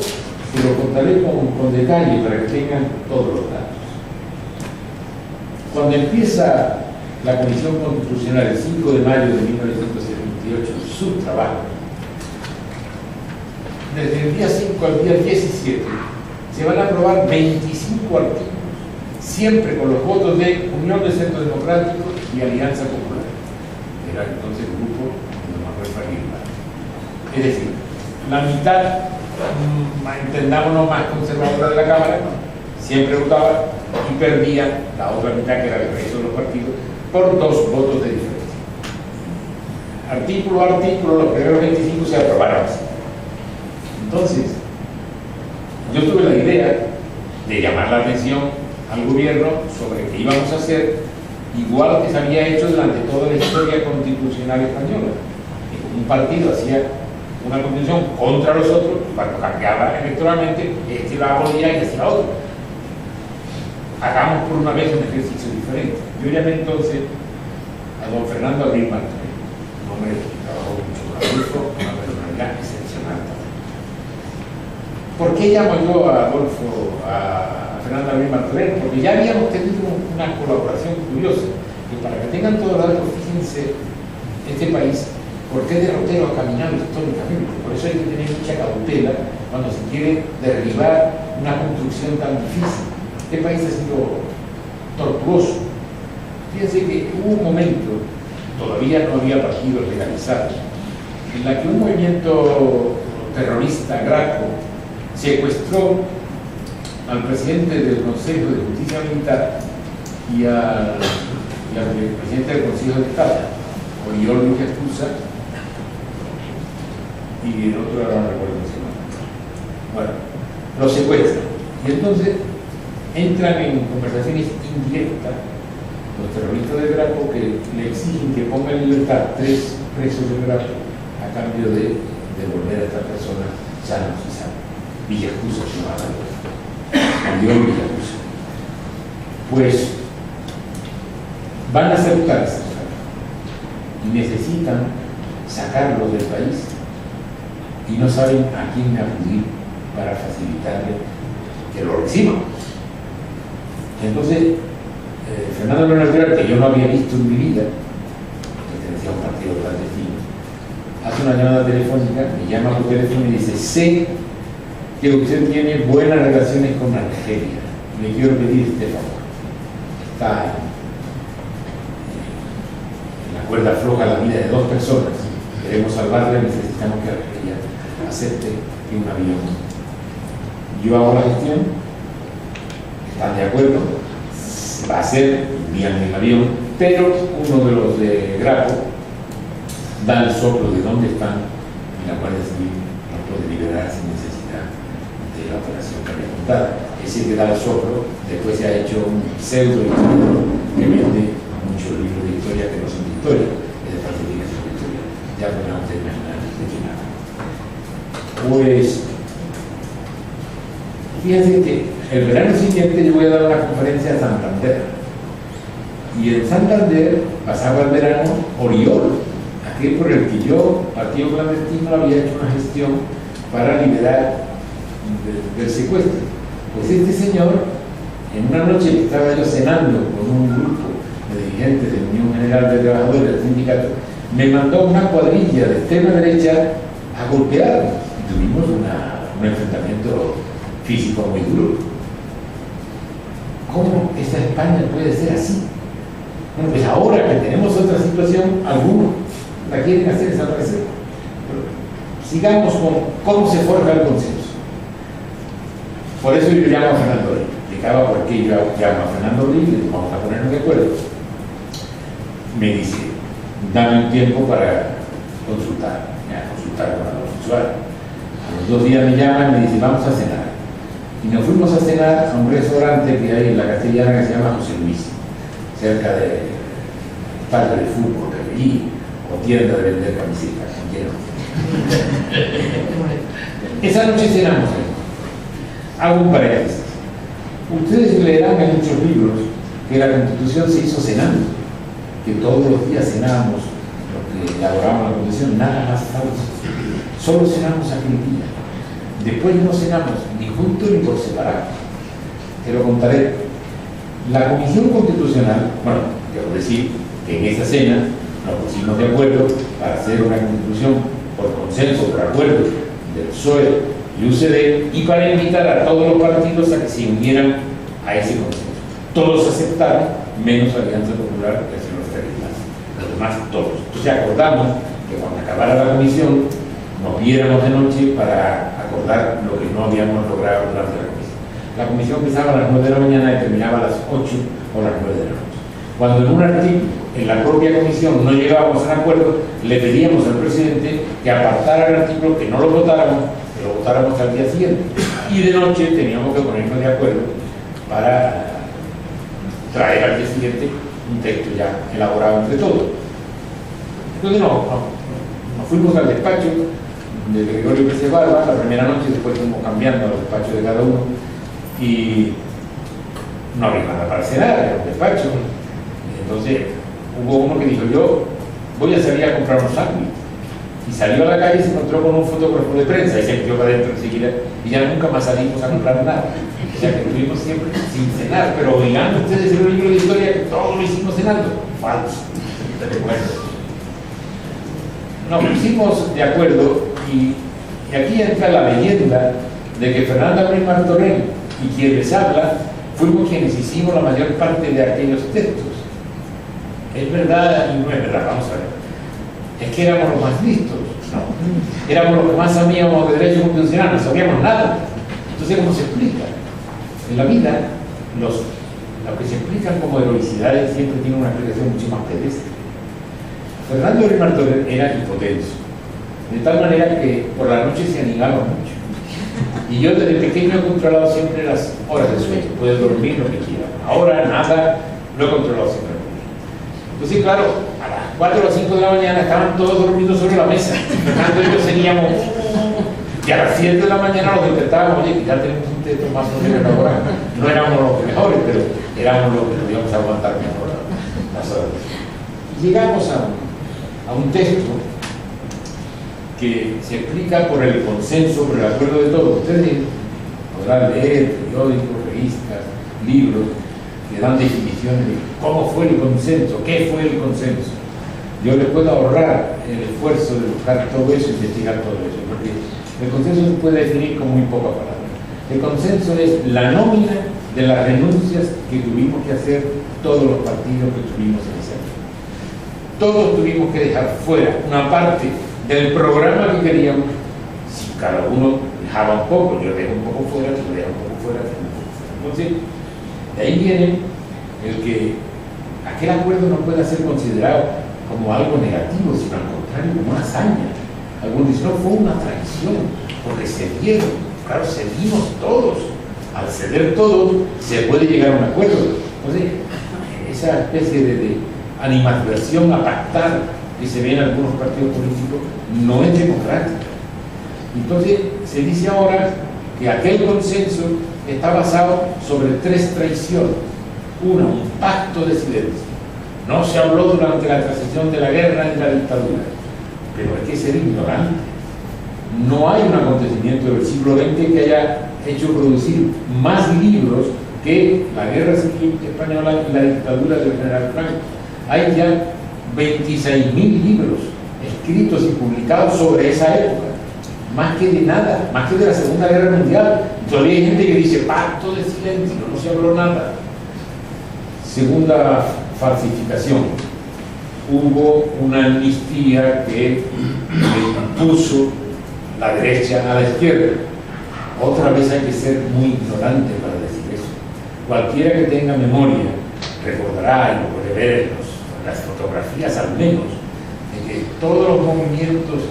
S3: se lo contaré con detalle para que tengan todos los datos. Cuando empieza la Comisión Constitucional el 5 de mayo de 1978 su trabajo, desde el día 5 al día 17 se van a aprobar 25 artículos, siempre con los votos de Unión de Centro Democrático y Alianza Popular. Era entonces el grupo de Manuel Fraguilma. Es decir, la mitad, entendámonos, más conservadora de la Cámara, siempre votaba y perdía la otra mitad, que era el resto de los partidos, por 2 votos de diferencia. Artículo a artículo, los primeros 25 se aprobaron así. Entonces, yo tuve la idea de llamar la atención al gobierno sobre que íbamos a hacer igual que se había hecho durante toda la historia constitucional española. Un partido hacía una constitución contra los otros, cuando cambiaba electoralmente, este iba a apoyar y hacía otro. Hagamos por una vez un ejercicio diferente. Yo llamé entonces a don Fernando Abril Martorell, un hombre que trabajó mucho con Adolfo, una personalidad excepcional. ¿Por qué llamo yo a Adolfo, a Fernando Abril Martorell? Porque ya habíamos tenido una colaboración curiosa, que para que tengan todos los datos, fíjense, este país, ¿por qué derrotero ha caminado históricamente? Por eso hay que tener mucha cautela cuando se quiere derribar una construcción tan difícil. Este país ha sido tortuoso. Fíjense que hubo un momento, todavía no había partidos legalizados, en la que un movimiento terrorista, Graco, secuestró al presidente del Consejo de Justicia Militar y al presidente del Consejo de Estado, Oriol Luis Escurza, y el otro era no recuerdo el nombre. Bueno, lo secuestran. Y entonces entran en conversaciones indirectas los terroristas de Graco, que le exigen que ponga en libertad 3 presos de Graco a cambio de devolver a esta persona sanos y sanos. Villacusa se llamaba, Oriol Villacusa. Pues van a aceptar esa oferta y necesitan sacarlo del país y no saben a quién acudir para facilitarle que lo reciban. Entonces, Fernando Martorell, que yo no había visto en mi vida, pertenecía a un partido clandestino, hace una llamada telefónica, me llama por teléfono y dice: sé que usted tiene buenas relaciones con Argelia, le quiero pedir este favor. Está en la cuerda floja la vida de 2 personas, queremos salvarla y necesitamos que Argelia acepte que un avión. Yo hago la gestión, están de acuerdo, va a ser, envían el avión, pero uno de los de Grapo da el soplo de dónde están y la Guardia Civil no puede liberar sin necesidad de la operación que había montado. Ese que da el soplo después se ha hecho un pseudo historiador que vende muchos libros de historia que no son de historia, es de falsificación de historia. Ya podrán ustedes imaginar de qué nada. Pues fíjense que el verano siguiente yo voy a dar una conferencia a Santander, y en Santander pasaba el verano Oriol, aquel por el que yo, partido clandestino, había hecho una gestión para liberar del secuestro. Pues este señor, en una noche que estaba yo cenando con un grupo de dirigentes de la Unión General de Trabajadores del sindicato, me mandó una cuadrilla de extrema derecha a golpearnos, y tuvimos un enfrentamiento físico muy duro. ¿Cómo esta España puede ser así? Bueno, pues ahora que tenemos otra situación, algunos la quieren hacer desaparecer. Pero sigamos con cómo se forja el consenso. Por eso yo llamo a Fernando Abril. Explicaba por qué yo llamo a Fernando Abril, y le vamos a ponernos de acuerdo. Me dice, dame un tiempo para consultar con los usuarios. A los 2 días me llaman y me dice, vamos a cenar. Y nos fuimos a cenar a un restaurante que hay en la Castellana que se llama José Luis, cerca de parque de fútbol que hay allí, o tienda de vender camisetas, como quieran. Esa noche cenamos ahí. Hago un paréntesis. Ustedes leerán en muchos libros que la Constitución se hizo cenando, que todos los días cenábamos lo que elaborábamos la Constitución, nada más falso. Solo cenamos aquel día. Después no cenamos ni juntos ni por separado. Te lo contaré. La Comisión Constitucional, bueno, quiero decir que en esa cena nos pusimos de acuerdo para hacer una constitución por consenso, por acuerdo del PSOE y UCD, y para invitar a todos los partidos a que se unieran a ese consenso. Todos aceptaron, menos Alianza Popular y el señor Fernández. Los demás todos. Entonces acordamos que cuando acabara la comisión nos viéramos de noche para acordar lo que no habíamos logrado durante la comisión. La comisión empezaba a las 9 de la mañana y terminaba a las 8 o las 9 de la noche. Cuando en un artículo, en la propia comisión, no llegábamos a un acuerdo, le pedíamos al presidente que apartara el artículo, que no lo votáramos, que lo votáramos al día siguiente. Y de noche teníamos que ponernos de acuerdo para traer al día siguiente un texto ya elaborado entre todos. Entonces nos fuimos al despacho de Gregorio Pérez Barba la primera noche, después fuimos cambiando los despachos de cada uno y no había nada para cenar, era un despacho. Entonces hubo uno que dijo, yo voy a salir a comprar unos sándwiches, y salió a la calle y se encontró con un fotógrafo de prensa y se metió para adentro enseguida y ya nunca más salimos a comprar nada. O sea que estuvimos siempre sin cenar, pero obligando a ustedes en un libro de historia que todo lo hicimos cenando. Falso. Bueno, nos pusimos de acuerdo y aquí entra la leyenda de que Fernando Abril Martorell y quien les habla fuimos quienes hicimos la mayor parte de aquellos textos. ¿Es verdad y no es verdad? Vamos a ver. Es que éramos los más listos, no. Éramos los que más sabíamos de derecho constitucional, no sabíamos nada. Entonces, ¿cómo se explica? En la vida, lo que se explican como heroicidades siempre tienen una explicación mucho más pedestre. Fernando Abril Martorell era hipotenso, de tal manera que por la noche se animaba mucho. Y yo desde pequeño he controlado siempre las horas de sueño, puede dormir lo que quiera. Ahora nada, lo he controlado siempre. Entonces, claro, a las 4 o las 5 de la mañana estaban todos dormidos sobre la mesa. Fernando y yo seguíamos, y a las 7 de la mañana los despertábamos, oye, que ya tenemos un texto más o menos ahora. No éramos los mejores, pero éramos los que podíamos aguantar mejor las horas. Llegamos a un texto que se explica por el consenso, por el acuerdo de todos. Ustedes podrán leer periódicos, revistas, libros que dan definiciones de cómo fue el consenso, qué fue el consenso. Yo les puedo ahorrar el esfuerzo de buscar todo eso, investigar todo eso, porque el consenso se puede definir con muy pocas palabras. El consenso es la nómina de las renuncias que tuvimos que hacer todos los partidos que tuvimos en ese año. Todos tuvimos que dejar fuera una parte del programa que queríamos. Si cada uno dejaba un poco, yo dejo un poco fuera, tú dejas un poco fuera, tú un poco fuera. Entonces, De ahí viene el que aquel acuerdo no pueda ser considerado como algo negativo, sino al contrario, como una hazaña. Algunos dicen, no, fue una traición, porque cedieron. Claro, cedimos todos. Al ceder todos, se puede llegar a un acuerdo. Entonces, esa especie de animadversión a pactar que se ve en algunos partidos políticos no es democrática. Entonces, se dice ahora que aquel consenso está basado sobre 3 traiciones. Una, un pacto de silencio. No se habló durante la transición de la guerra y la dictadura, pero hay que ser ignorante. No hay un acontecimiento del siglo XX que haya hecho producir más libros que la guerra civil española y la dictadura del general Franco. Hay ya 26.000 libros escritos y publicados sobre esa época, más que de nada, más que de la Segunda Guerra Mundial. Todavía hay gente que dice pacto de silencio, no se habló nada. Segunda falsificación: hubo una amnistía que impuso la derecha a la izquierda. Otra vez hay que ser muy ignorante para decir eso. Cualquiera que tenga memoria recordará, y lo puede ver en las fotografías al menos, de que todos los movimientos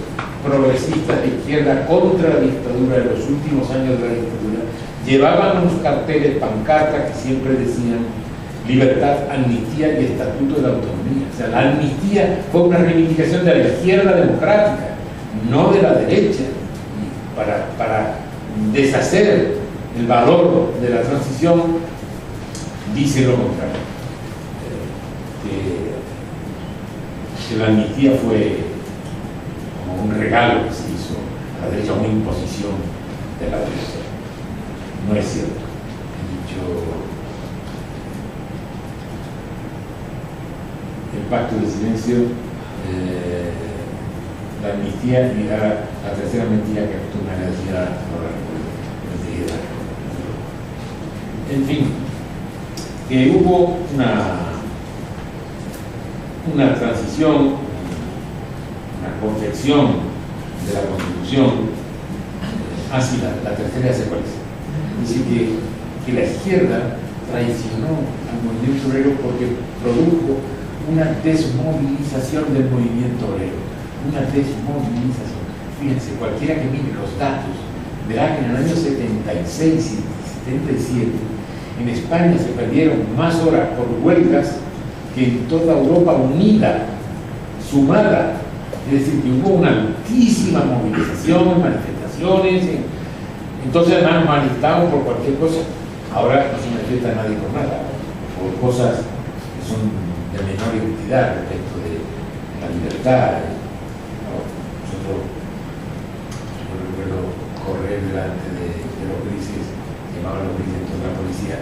S3: progresistas de izquierda contra la dictadura en los últimos años de la dictadura llevaban unos carteles, pancartas que siempre decían libertad, amnistía y estatuto de la autonomía. O sea, la amnistía fue una reivindicación de la izquierda democrática, no de la derecha, para deshacer el valor de la transición. Dice lo contrario, que la amnistía fue como un regalo que se hizo a la derecha, una imposición de la derecha. No es cierto. He dicho, el pacto de silencio, la amnistía, y la tercera mentira que acostumbran a decir, no la recuerdo, en fin, que hubo una transición, una confección de la Constitución hacia la tercera ya se cuál es. Dice que la izquierda traicionó al movimiento obrero porque produjo una desmovilización del movimiento obrero. Una desmovilización. Fíjense, cualquiera que mire los datos verá que en el año 76 y 77 en España se perdieron más horas por huelgas que en toda Europa unida, sumada. Es decir, que hubo una altísima movilización, manifestaciones. Entonces además manifestaban por cualquier cosa. Ahora no se manifiesta nadie por nada, por cosas que son de menor entidad respecto de la libertad. Nosotros, yo recuerdo correr delante de los grises, llamaban los grises de la policía,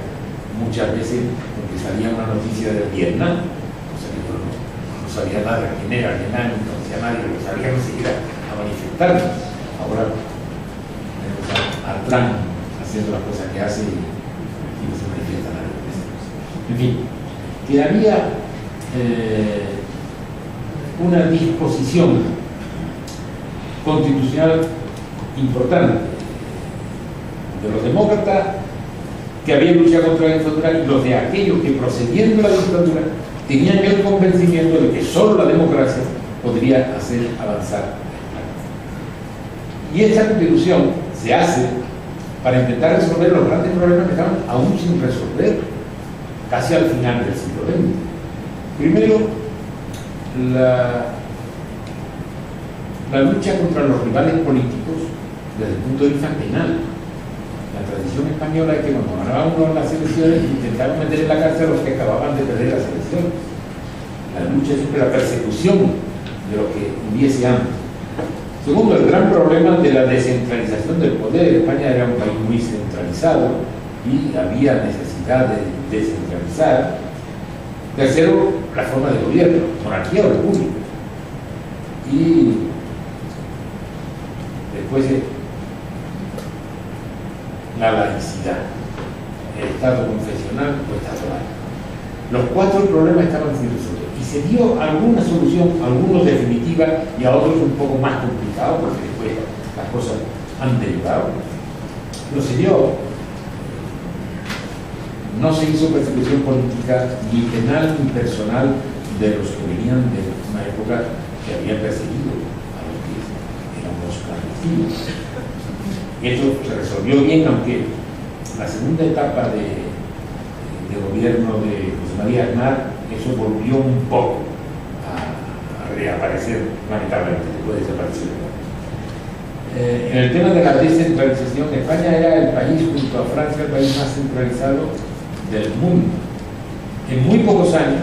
S3: muchas veces porque salía una noticia de Vietnam, o sea que yo no sabía nada quién era Vietnam, no conocía a nadie, no sabía ni siquiera a manifestarnos. Ahora tenemos a Trump haciendo las cosas que hace y no se manifiesta nadie. En fin, que había una disposición constitucional importante de los demócratas que habían luchado contra la dictadura y los de aquellos que, procediendo a la dictadura, tenían el convencimiento de que solo la democracia podría hacer avanzar. Y esta constitución se hace para intentar resolver los grandes problemas que estaban aún sin resolver, casi al final del siglo XX. Primero, la lucha contra los rivales políticos desde el punto de vista penal. La tradición española es que cuando ganaban uno las elecciones intentaban meter en la cárcel a los que acababan de perder las elecciones. La lucha es siempre la persecución de lo que hubiese antes. Segundo, el gran problema de la descentralización del poder. España era un país muy centralizado y había necesidad de descentralizar. Tercero, la forma de gobierno, monarquía o república. Y después la laicidad, el Estado confesional o Estado laico. Los 4 problemas estaban sin resolver y se dio alguna solución, algunos definitiva y a otros un poco más complicados porque después las cosas han derivado. Pero se dio no se hizo persecución política ni penal ni personal de los que venían de una época que habían perseguido a los que éramos clandestinos. Esto se resolvió bien, aunque la segunda etapa de gobierno de José María Aznar, eso volvió un poco a reaparecer, lamentablemente, después de desaparecer. En el tema de la descentralización, España era el país, junto a Francia, el país más centralizado del mundo. En muy pocos años,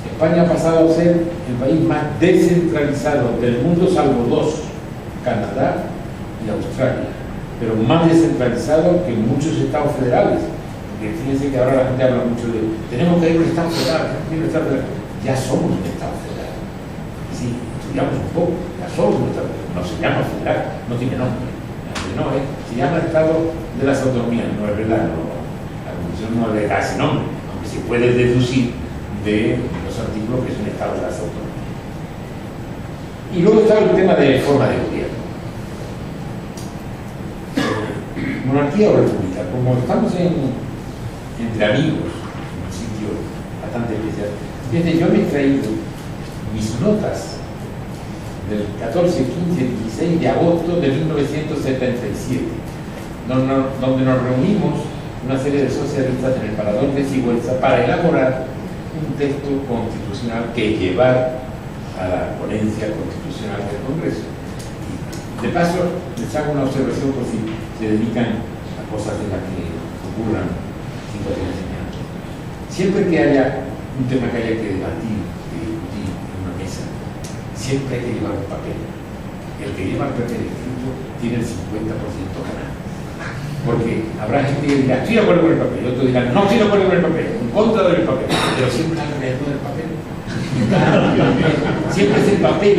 S3: España ha pasado a ser el país más descentralizado del mundo, salvo dos, Canadá y Australia, pero más descentralizado que muchos estados federales. Porque fíjense que ahora la gente habla mucho de tenemos que ir a un estado federal, ya somos un estado federal. Sí, estudiamos un poco, ya somos un estado federal. No se llama federal, no tiene nombre. No, se llama Estado de las Autonomías, no es verdad, no, la Constitución no le da ese nombre, aunque se puede deducir de los artículos que es un Estado de las Autonomías. Y luego está el tema de forma de gobierno. Monarquía o república, como estamos entre amigos, en un sitio bastante especial. Fíjense, yo me he traído mis notas del 14, 15, 16 de agosto de 1977, donde nos reunimos una serie de socialistas en el Parador de Sigüenza para elaborar un texto constitucional que llevar a la ponencia constitucional del Congreso. De paso, les hago una observación por si se dedican a cosas de las que ocurran situaciones semejantes. Siempre que haya un tema que haya que debatir, que discutir en una mesa, siempre hay que llevar un papel. El que lleva el papel escrito tiene el 50% ganado. Porque habrá gente que dirá, estoy de acuerdo con el papel, y otros dirán, no estoy de acuerdo con el papel, en contra del papel, pero siempre alrededor del papel. Siempre es el papel.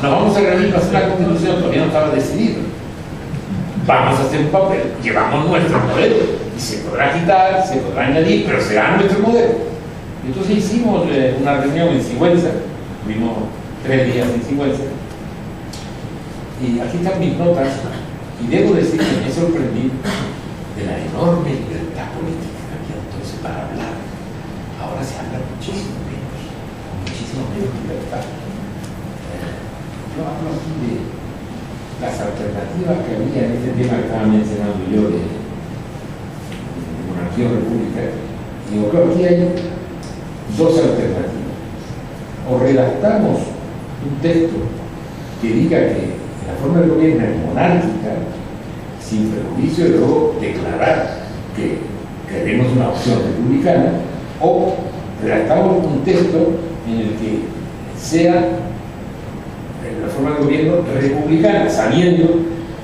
S3: Nos vamos a reunir para hacer la Constitución, todavía no estaba decidido. Vamos a hacer un papel, llevamos nuestro modelo, y se podrá quitar, se podrá añadir, pero será nuestro modelo. Entonces hicimos una reunión en Sigüenza, tuvimos 3 días en Sigüenza, y aquí están mis notas, y debo decir que me sorprendí de la enorme libertad política que había entonces para hablar. Ahora se habla muchísimo menos libertad. Yo hablo aquí de las alternativas que había en este tema que estaba mencionando yo de monarquía o república. Y yo creo que aquí hay dos alternativas. O redactamos un texto que diga que la forma de gobierno es monárquica, sin prejuicio, y luego declarar que queremos una opción republicana, o redactamos un texto en el que sea la forma de gobierno republicana, sabiendo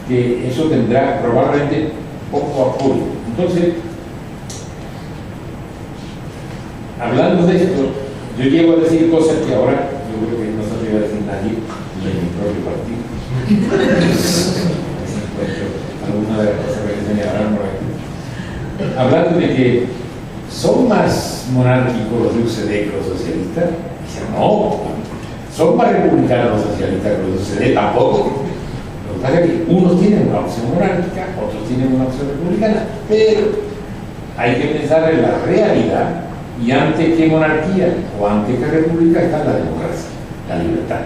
S3: que eso tendrá probablemente poco apoyo. Entonces, hablando de esto, yo llego a decir cosas que ahora yo creo que no se atreve a decir nadie de mi propio partido. Alguna de las cosas que señalaron por aquí. Hablando de que son más monárquicos los de UCD que los socialistas, dicen no, son más republicanos los socialistas que los UCD, tampoco. Lo que pasa es que unos tienen una opción monárquica, otros tienen una opción republicana, pero hay que pensar en la realidad, y antes que monarquía o antes que república está la democracia, la libertad.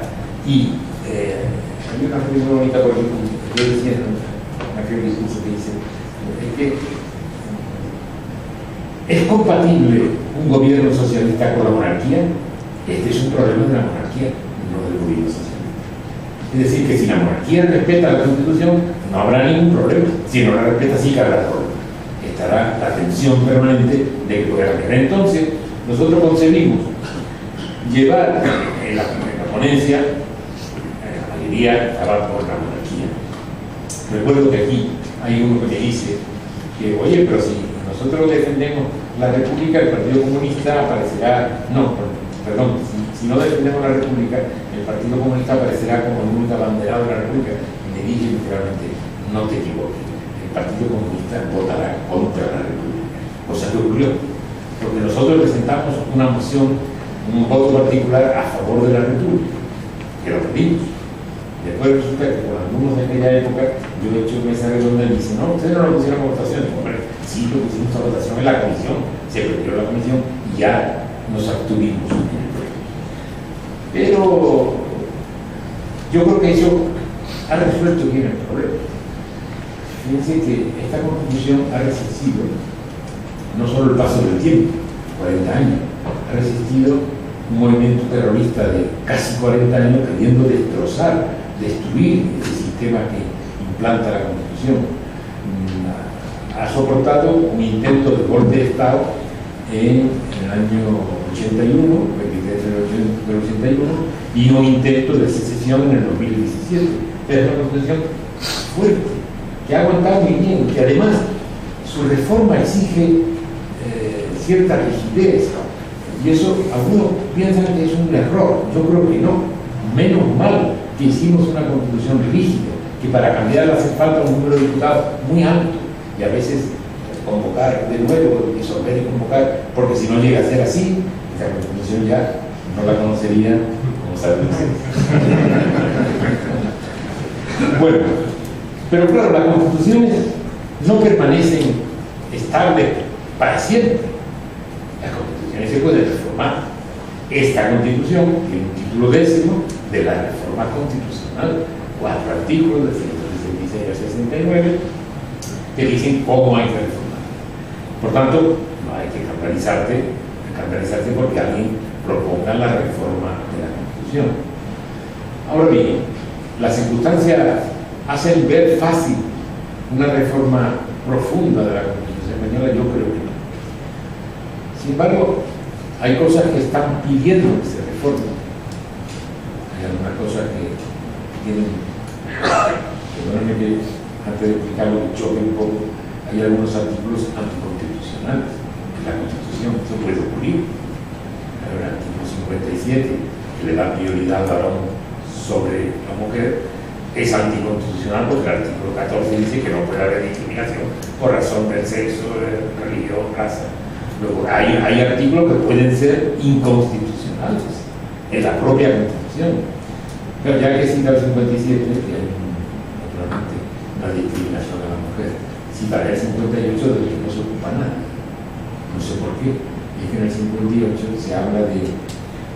S3: Y hay una frase muy bonita porque yo decía en aquel discurso que hice, es que ¿es compatible un gobierno socialista con la monarquía? Este es un problema de la monarquía, no del gobierno socialista. Es decir, que si la monarquía respeta la Constitución, no habrá ningún problema. Si no la respeta, sí que habrá problema. Estará la tensión permanente de que pueda haber. Entonces, nosotros concebimos llevar en la ponencia, la mayoría estaba por la monarquía. Recuerdo que aquí hay uno que me dice que, oye, pero si nosotros defendemos la República, el Partido Comunista aparecerá, no, perdón, si no defendemos la República, el Partido Comunista aparecerá como el único abanderado de la República. Y me dije literalmente, no te equivoques, el Partido Comunista votará contra la República. Cosa que ocurrió, porque nosotros presentamos una moción, un voto particular a favor de la República, que lo pedimos. Después resulta que con algunos de aquella época yo he hecho mesa redonda y dicen, no, ustedes no lo pusieron a votación. Hombre, sí lo pusimos a votación en la comisión, se perdió la comisión y ya nos abstuvimos. Pero yo creo que eso ha resuelto bien el problema. Fíjense que esta constitución ha resistido no solo el paso del tiempo, 40 años, ha resistido un movimiento terrorista de casi 40 años queriendo destrozar, destruir ese sistema que implanta la constitución. Ha soportado un intento de golpe de Estado en el año 81, 23 del 81, y un intento de secesión en el 2017. Es una constitución fuerte, que ha aguantado muy bien, que además su reforma exige cierta rigidez, y eso algunos piensan que es un error. Yo creo que no. Menos mal que hicimos una constitución rígida, que para cambiarla hace falta un número de diputados muy alto, y a veces convocar de nuevo, disolver y convocar, porque si no llega a ser así, esta constitución ya no la conocería como saben ustedes. Bueno, pero claro, las constituciones no permanecen estables para siempre. Las constituciones se pueden reformar. Esta constitución tiene un título 10 de la reforma constitucional, 4 artículos de 166 a 69 que dicen cómo hay que reformar. Por tanto, no hay que escandalizarse porque alguien proponga la reforma de la Constitución. Ahora bien, las circunstancias hacen ver fácil una reforma profunda de la Constitución española. Yo creo que no. Sin embargo, hay cosas que están pidiendo que se reformen. Hay algunas cosas que tienen, perdónenme que antes de explicarlo que choque un poco, hay algunos artículos anticonstitucionales en la Constitución. Eso puede ocurrir. El artículo 57, que le da prioridad al varón sobre la mujer, es anticonstitucional porque el artículo 14 dice que no puede haber discriminación por razón del sexo, religión, raza. Luego hay artículos que pueden ser inconstitucionales en la propia Constitución. Pero ya que cita el 57, que hay naturalmente una discriminación a la mujer, citaré el 58 del que no se ocupa nadie. No sé por qué. Es que en el 58 se habla de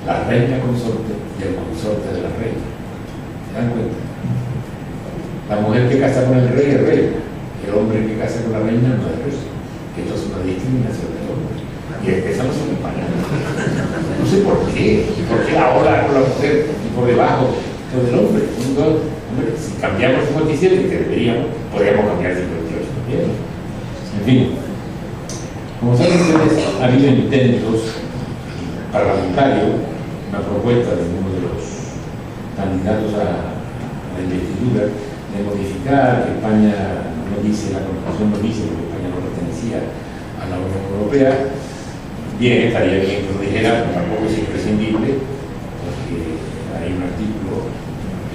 S3: la reina consorte y el consorte de la reina. ¿Se dan cuenta? La mujer que casa con el rey es reina. El hombre que casa con la reina no es rey. Esto es una discriminación del hombre. Y esa no se ocupa nada. No sé por qué. ¿Por qué la ola con la mujer y por debajo con el hombre? Hombre, si cambiamos 57, que deberíamos, podríamos cambiar 58 también. En fin, como saben ustedes, ha habido intentos parlamentarios, una propuesta de uno de los candidatos a la investidura, de modificar que España no dice, la Constitución no dice, porque España no pertenecía a la Unión Europea. Bien, estaría bien que lo dijera, pero tampoco es imprescindible, porque hay un artículo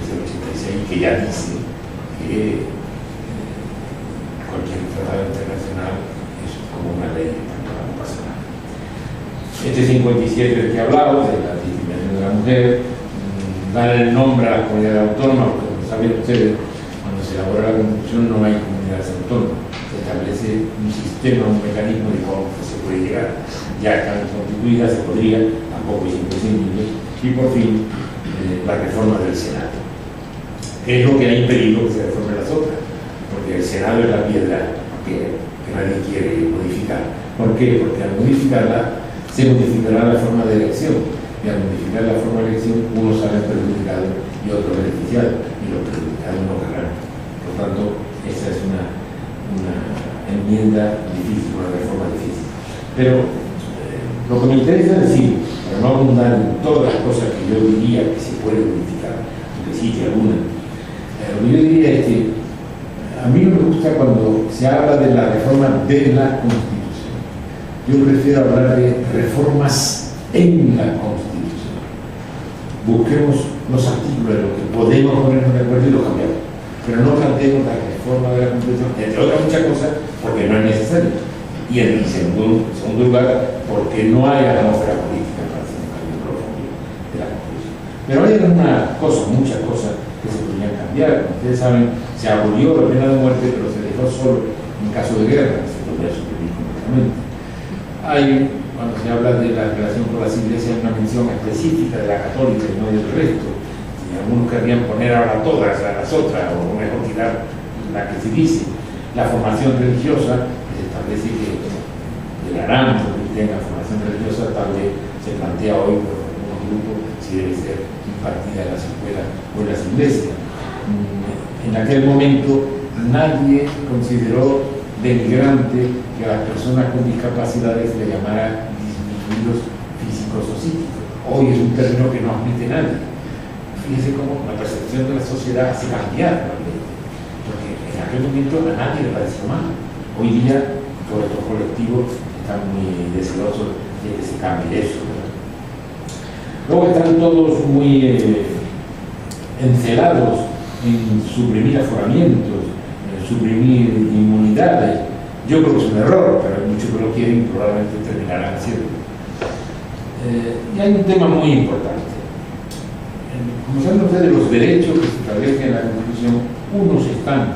S3: del 86 que ya dice que cualquier tratado internacional es como una ley, no pasa nada. Este 57 del que hablamos, de la discriminación de la mujer, dar el nombre a las comunidades autónomas, porque como saben ustedes, cuando se elabora la Constitución no hay comunidades autónomas, se establece un sistema, un mecanismo de cómo se puede llegar. Ya están constituidas, se podría, tampoco es imprescindible, y por fin la reforma del Senado. Es lo que ha impedido que se reformen las otras, porque el Senado es la piedra que nadie quiere modificar. ¿Por qué? Porque al modificarla se modificará la forma de elección, y al modificar la forma de elección unos salen perjudicados y otros beneficiados, y los perjudicados no ganan. Por tanto, esa es una enmienda difícil, una reforma difícil. Pero lo que me interesa decir, para no abundar en todas las cosas que yo diría que se pueden modificar, aunque sí que algunas, lo que yo diría es que a mí no me gusta cuando se habla de la reforma de la Constitución. Yo prefiero hablar de reformas en la Constitución. Busquemos los artículos en los que podemos ponernos de acuerdo y los cambiamos, pero no planteemos la reforma de la Constitución, entre otras muchas cosas, porque no es necesario. Y en segundo lugar, porque no hay atmósfera política para hacer un cambio profundo de la Constitución. Pero hay algunas cosas, muchas cosas que se podrían cambiar. Como ustedes saben, se abolió la pena de muerte, pero se dejó solo en caso de guerra, se podría suprimir. perfectamente. Hay, cuando se habla de la relación con las iglesias, una mención específica de la católica y no del resto. Y algunos querrían poner ahora todas a las otras, o mejor quitar la que se dice. La formación religiosa, se establece que el arambo que tenga formación religiosa tal vez se plantea hoy por algunos grupos si debe ser impartida en las escuelas o en las iglesias. En aquel momento nadie consideró denigrante que a las personas con discapacidades le llamara disminuidos físicos o psíquicos. Hoy es un término que no admite nadie. Fíjense cómo la percepción de la sociedad hace cambiar, porque en aquel momento a nadie le pareció mal. Hoy día todos estos colectivos están muy deseosos de que se cambie eso, ¿verdad? Luego están todos muy encelados en suprimir aforamientos, en suprimir inmunidades. Yo creo que es un error, pero hay muchos que lo quieren y probablemente terminarán haciendo. Y hay un tema muy importante. Como saben ustedes, los derechos que se establecen en la Constitución, unos están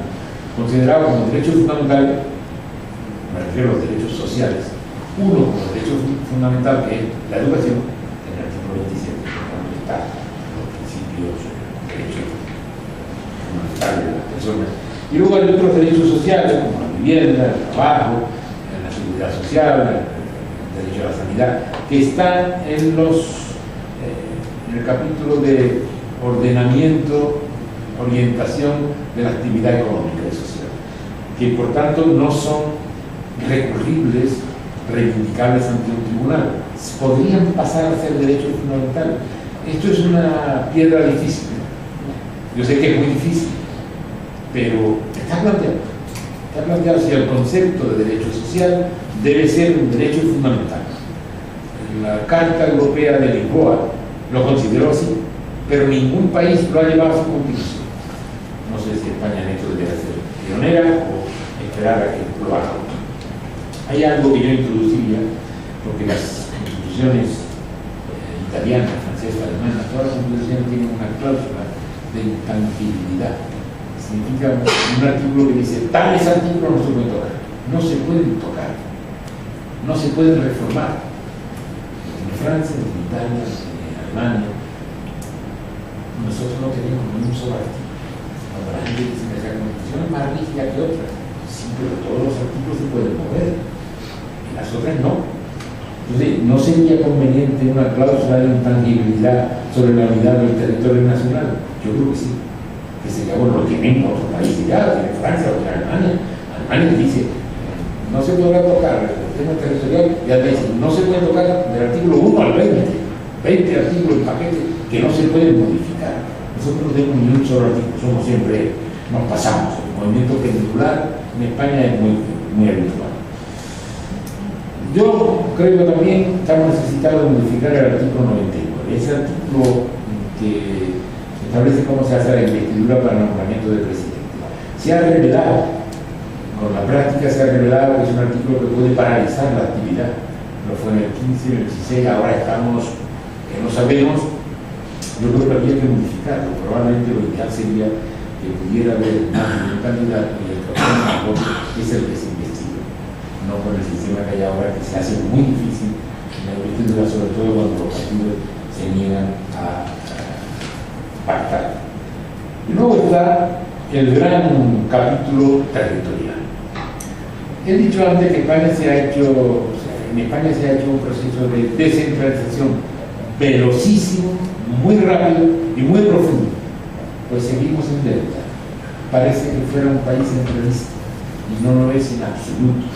S3: considerados como derechos fundamentales, me refiero a los derechos sociales, uno como derecho fundamental, que es la educación, en el artículo 27, donde están los principios, derechos fundamentales de las personas. Y luego hay otros derechos sociales, como la vivienda, el trabajo, la seguridad social, el derecho a la sanidad, que están en el capítulo de ordenamiento, orientación de la actividad económica y social, que por tanto no son recurribles, reivindicables ante un tribunal. Podrían pasar a ser derechos fundamentales. Esto es una piedra difícil. Yo sé que es muy difícil, pero está planteado. Está planteado si el concepto de derecho social debe ser un derecho fundamental. La Carta Europea de Lisboa lo consideró así, pero ningún país lo ha llevado a su constitución. No sé si España en esto debería ser pionera o esperar a que lo haga. Hay algo que yo introduciría, porque las constituciones italianas, francesas, alemanas, todas las constituciones tienen una cláusula de intangibilidad. Significa un artículo que dice, tales artículos no se pueden tocar. No se pueden tocar. No se pueden reformar. En Francia, en Italia, en Alemania, nosotros no tenemos ni un solo artículo. Cuando la gente dice que la constitución es más rígida que otra, sí, pero todos los artículos se pueden mover. Las otras no. Entonces, ¿no sería conveniente una cláusula de intangibilidad sobre la unidad del territorio nacional? Yo creo que sí. Que sería bueno, lo tienen otros países ya, tiene Francia, o tiene Alemania. Alemania dice, no se podrá tocar el tema territorial, y además dice, no se puede tocar del artículo 1 al 20 artículos en paquete que no se pueden modificar. Nosotros no tenemos ni un solo artículo, somos siempre, nos pasamos. El movimiento pendular en España es muy habitual. Yo creo que también estamos necesitados de modificar el artículo 99, ese artículo que establece cómo se hace la investidura para el nombramiento del presidente. Se ha revelado, con la práctica se ha revelado que es un artículo que puede paralizar la actividad. Lo fue en el 15, en el 16, ahora estamos, que no sabemos. Yo creo que había que modificarlo. Probablemente lo ideal sería que pudiera haber más de un candidato y el que es el que se investiga. No con el sistema que hay ahora, que se hace muy difícil la investidura, sobre todo cuando los partidos se niegan a pactar. Y luego está el gran capítulo territorial. He dicho antes que en España se ha hecho un proceso de descentralización velocísimo, muy rápido y muy profundo. Pues seguimos en deuda. Parece que fuera un país centralista y no lo es en absoluto.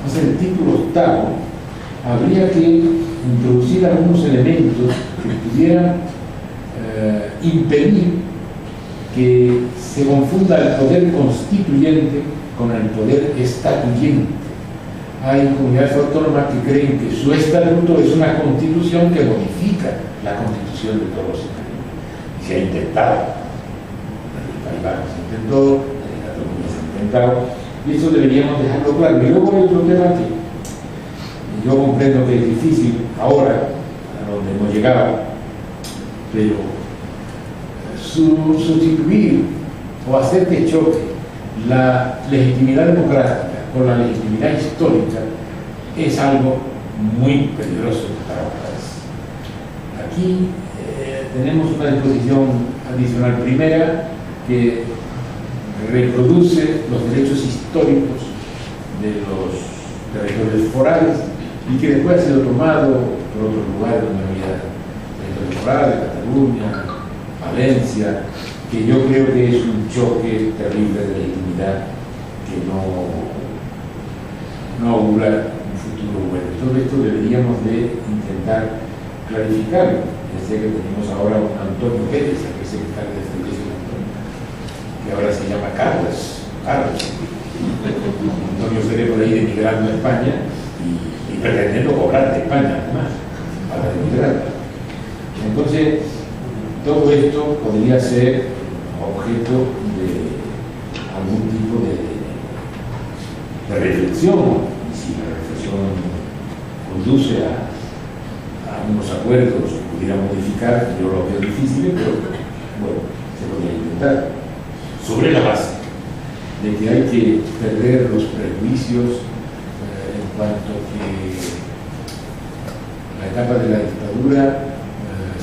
S3: Entonces, el título octavo habría que introducir algunos elementos que pudieran impedir que se confunda el poder constituyente con el poder estatuyente. Hay comunidades autónomas que creen que su estatuto es una constitución que modifica la constitución de todos los españoles. Y se ha intentado. En el País Vasco se intentó, en Cataluña se ha intentado, y eso deberíamos dejarlo claro. Y luego hay otro tema que yo comprendo que es difícil ahora, a donde hemos llegado, pero sustituir o hacer que choque la legitimidad democrática con la legitimidad histórica es algo muy peligroso para el país. Aquí tenemos una disposición adicional primera que reproduce los derechos históricos de los territorios forales y que después ha sido tomado por otros lugares donde había territorios forales, Cataluña, Valencia, que yo creo que es un choque terrible de legitimidad que no augura un futuro bueno. Todo esto deberíamos de intentar clarificarlo. Sé que tenemos ahora un Antonio Pérez, que es secretario de Defensa, que ahora se llama Carlos. Antonio Pérez por ahí emigrando a España y pretendiendo cobrar de España además para emigrar. Entonces, todo esto podría ser objeto de algún tipo de reflexión, y si la reflexión conduce a unos acuerdos pudiera modificar, yo lo veo difícil, pero bueno, se podría intentar, sobre la base de que hay que perder los prejuicios en cuanto que la etapa de la dictadura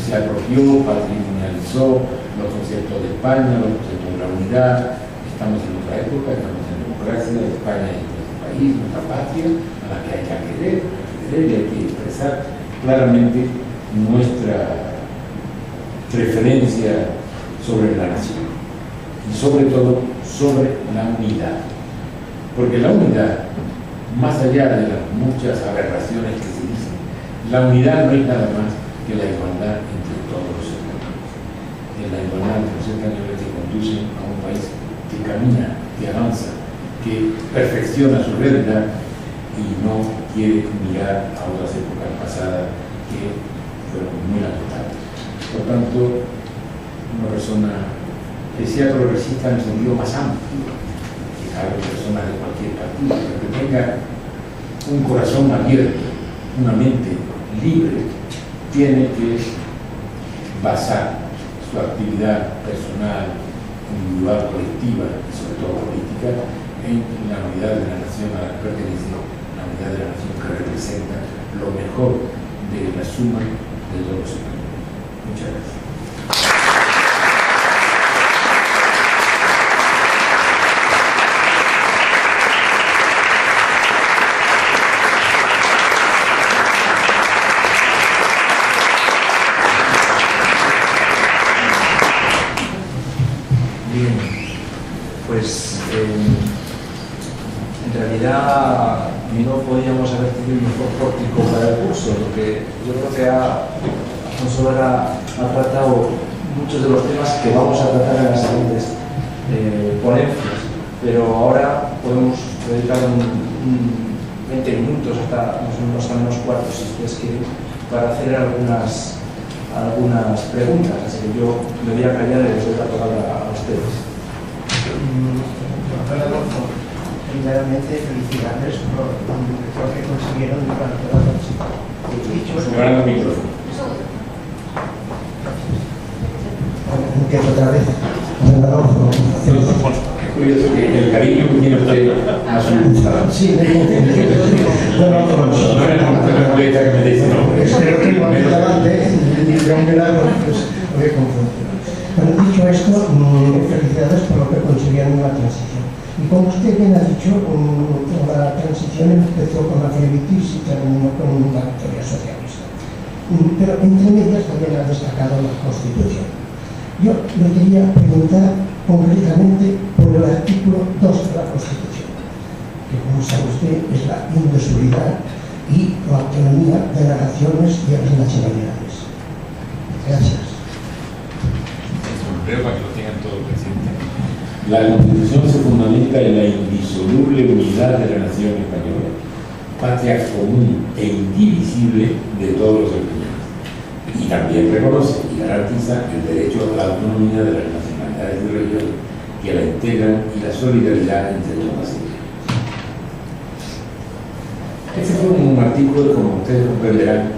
S3: se apropió, patrimonializó los conceptos de España, los conceptos de la unidad. Estamos en otra época, estamos en democracia, España es nuestro país, nuestra patria, a la que hay que acceder y hay que expresar claramente nuestra preferencia sobre la nación y sobre todo sobre la unidad, porque la unidad, más allá de las muchas aberraciones que se dicen, la unidad no es nada más que la igualdad entre todos los españoles, es la igualdad entre los españoles que conducen a un país que camina, que avanza, que perfecciona su realidad y no quiere mirar a otras épocas pasadas que fueron muy lamentables. Por tanto, una persona que sea progresista en el sentido más amplio, que hable personas de cualquier partido, pero que tenga un corazón abierto, una mente libre, tiene que basar su actividad personal, individual, colectiva y sobre todo política en la unidad de la nación a la que pertenece, la unidad de la nación que representa lo mejor de la suma de todos los españoles. Muchas gracias.
S2: Bien, pues en realidad no podíamos haber tenido un mejor pórtico para el curso, porque yo creo que Alfonso Vera ha tratado muchos de los temas que vamos a tratar en las siguientes ponencias, pero ahora podemos dedicar 20 minutos hasta unos menos cuartos, si ustedes quieren, para hacer algunas preguntas, así que yo me voy a callar y les doy la palabra a ustedes.
S4: Doctor Alonso, primeramente felicidades por lo que consiguieron durante la noche.
S3: Señora, el micrófono.
S4: Empiezo otra vez. Doctor Alonso,
S3: Es curioso que el cariño que tiene usted a su gustado.
S4: sí, me entiendo.
S3: No era una completa que me dice nombre.
S4: Espero que más adelante, de un milagro, pues lo he confundido. Bueno, dicho esto, felicidades por lo que consiguieron en la transición. Y como usted bien ha dicho, la transición empezó con la flebitis y terminó con una victoria socialista. Pero entre medias también ha destacado la Constitución. Yo le quería preguntar concretamente por el artículo 2 de la Constitución, que como sabe usted es la indisolubilidad y la autonomía de las naciones y de las nacionalidades. Gracias.
S3: Creo para que lo tengan todo presente. La Constitución se fundamenta en la indisoluble unidad de la nación española, patria común e indivisible de todos los españoles. Y también reconoce y garantiza el derecho a la autonomía de las nacionalidades y regiones que la integran y la solidaridad entre todas ellas. Este fue un artículo, como ustedes comprenderán,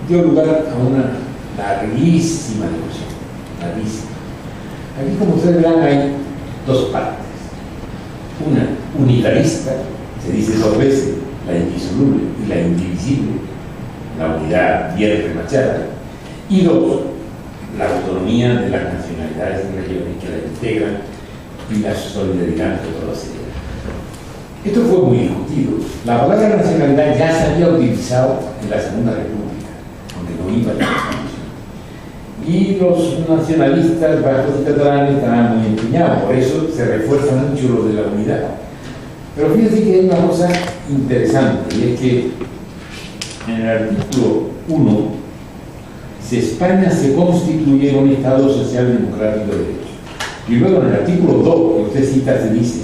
S3: dio lugar a una larguísima discusión. Larguísima. Aquí, como ustedes verán, hay dos partes. Una unitarista, se dice dos veces, la indisoluble y la indivisible, la unidad bien remachada, y dos, la autonomía de las nacionalidades y regiones que la integran y la solidaridad entre todas ellas. Esto fue muy discutido. La palabra nacionalidad ya se había utilizado en la Segunda República, aunque no iba a la Constitución. Y los nacionalistas vascos y catalanes estaban muy empeñados, por eso se refuerza mucho lo de la unidad. Pero fíjense que hay una cosa interesante, y es que en el artículo 1, si España se constituye en un Estado social democrático de derecho. Y luego en el artículo 2, que usted cita, se dice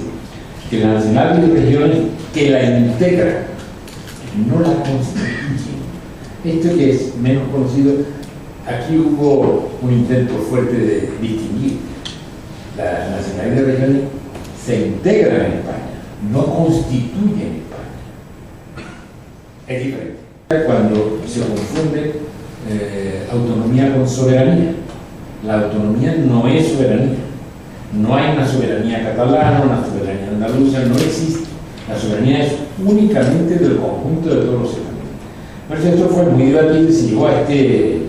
S3: que las nacionalidades y regiones que la integran, no la constituyen. Esto que es menos conocido, aquí hubo un intento fuerte de distinguir. Las nacionalidades y regiones se integran en España, no constituyen España. Es diferente. Cuando se confunde autonomía con soberanía, la autonomía no es soberanía. No hay una soberanía catalana, una soberanía andaluza, no existe. La soberanía es únicamente del conjunto de todos los españoles. Por eso esto fue muy debatido y se llegó a este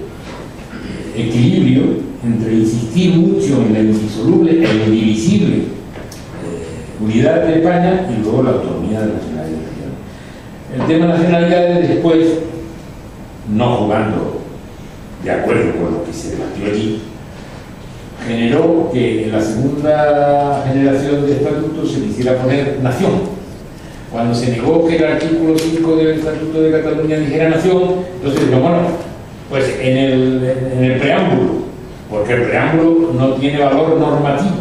S3: equilibrio entre insistir mucho en la indisoluble e indivisible unidad de España y luego la autonomía de las nacionalidades. El tema de nacionalidades después, no jugando de acuerdo con lo que se debatió allí, generó que en la segunda generación de estatutos se quisiera poner nación. Cuando se negó que el artículo 5 del Estatuto de Cataluña dijera nación, entonces dijo, bueno, pues en el preámbulo, porque el preámbulo no tiene valor normativo.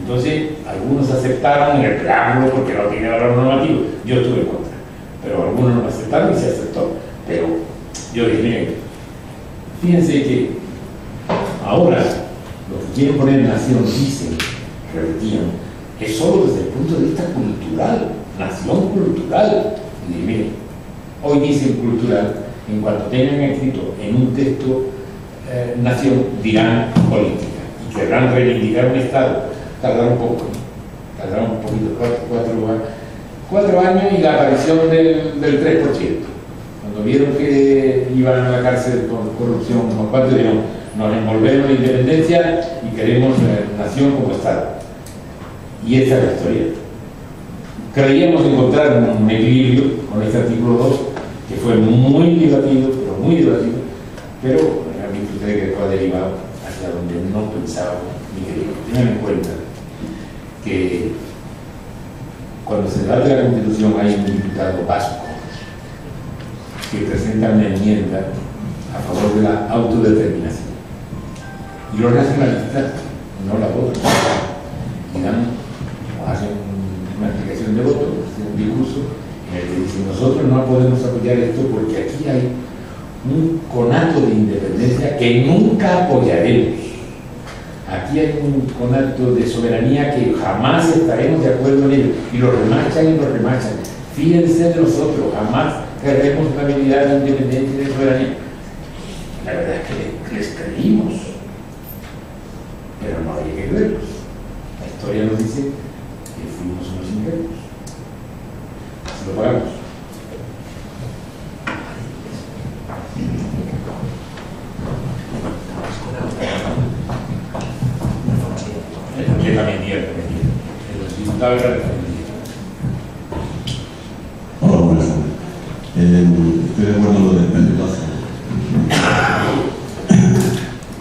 S3: Entonces algunos aceptaron en el preámbulo porque no tiene valor normativo. Yo estuve en contra, pero algunos no lo aceptaron y se aceptó. Pero yo dije, miren, fíjense que ahora lo que quieren poner en nación, dicen, repetían, es solo desde el punto de vista cultural, nación cultural. Y dije, miren, hoy dicen cultural, en cuanto tengan escrito en un texto nación, dirán política, y querrán reivindicar un Estado. Tardaron un poco, tardaron un poquito, 4 años y la aparición del 3%. Cuando vieron que iban a la cárcel por corrupción, unos cuantos dijeron, nos envolvemos en independencia y queremos nación como Estado. Y esa es la historia. Creíamos encontrar un equilibrio con este artículo 2, que fue muy debatido, pero realmente ustedes que fue derivado hacia donde no pensábamos ni queríamos. Tengan en cuenta que cuando se debate la Constitución hay un diputado vasco que presenta una enmienda a favor de la autodeterminación. Y los nacionalistas no la votan. Y dan, o hacen una explicación de voto, un discurso en el que dicen, nosotros no podemos apoyar esto porque aquí hay un conato de independencia que nunca apoyaremos. Aquí hay un conato de soberanía que jamás estaremos de acuerdo en ello. Y lo remachan y lo remachan. Fíjense de nosotros, jamás queremos una habilidad de independencia y de soberanía. La verdad es que les creímos, pero no había que creerlos. La historia nos dice que fuimos unos ingenuos. Se lo pagamos.
S5: Hola, buenas tardes. Estoy de acuerdo en lo del pendulazo.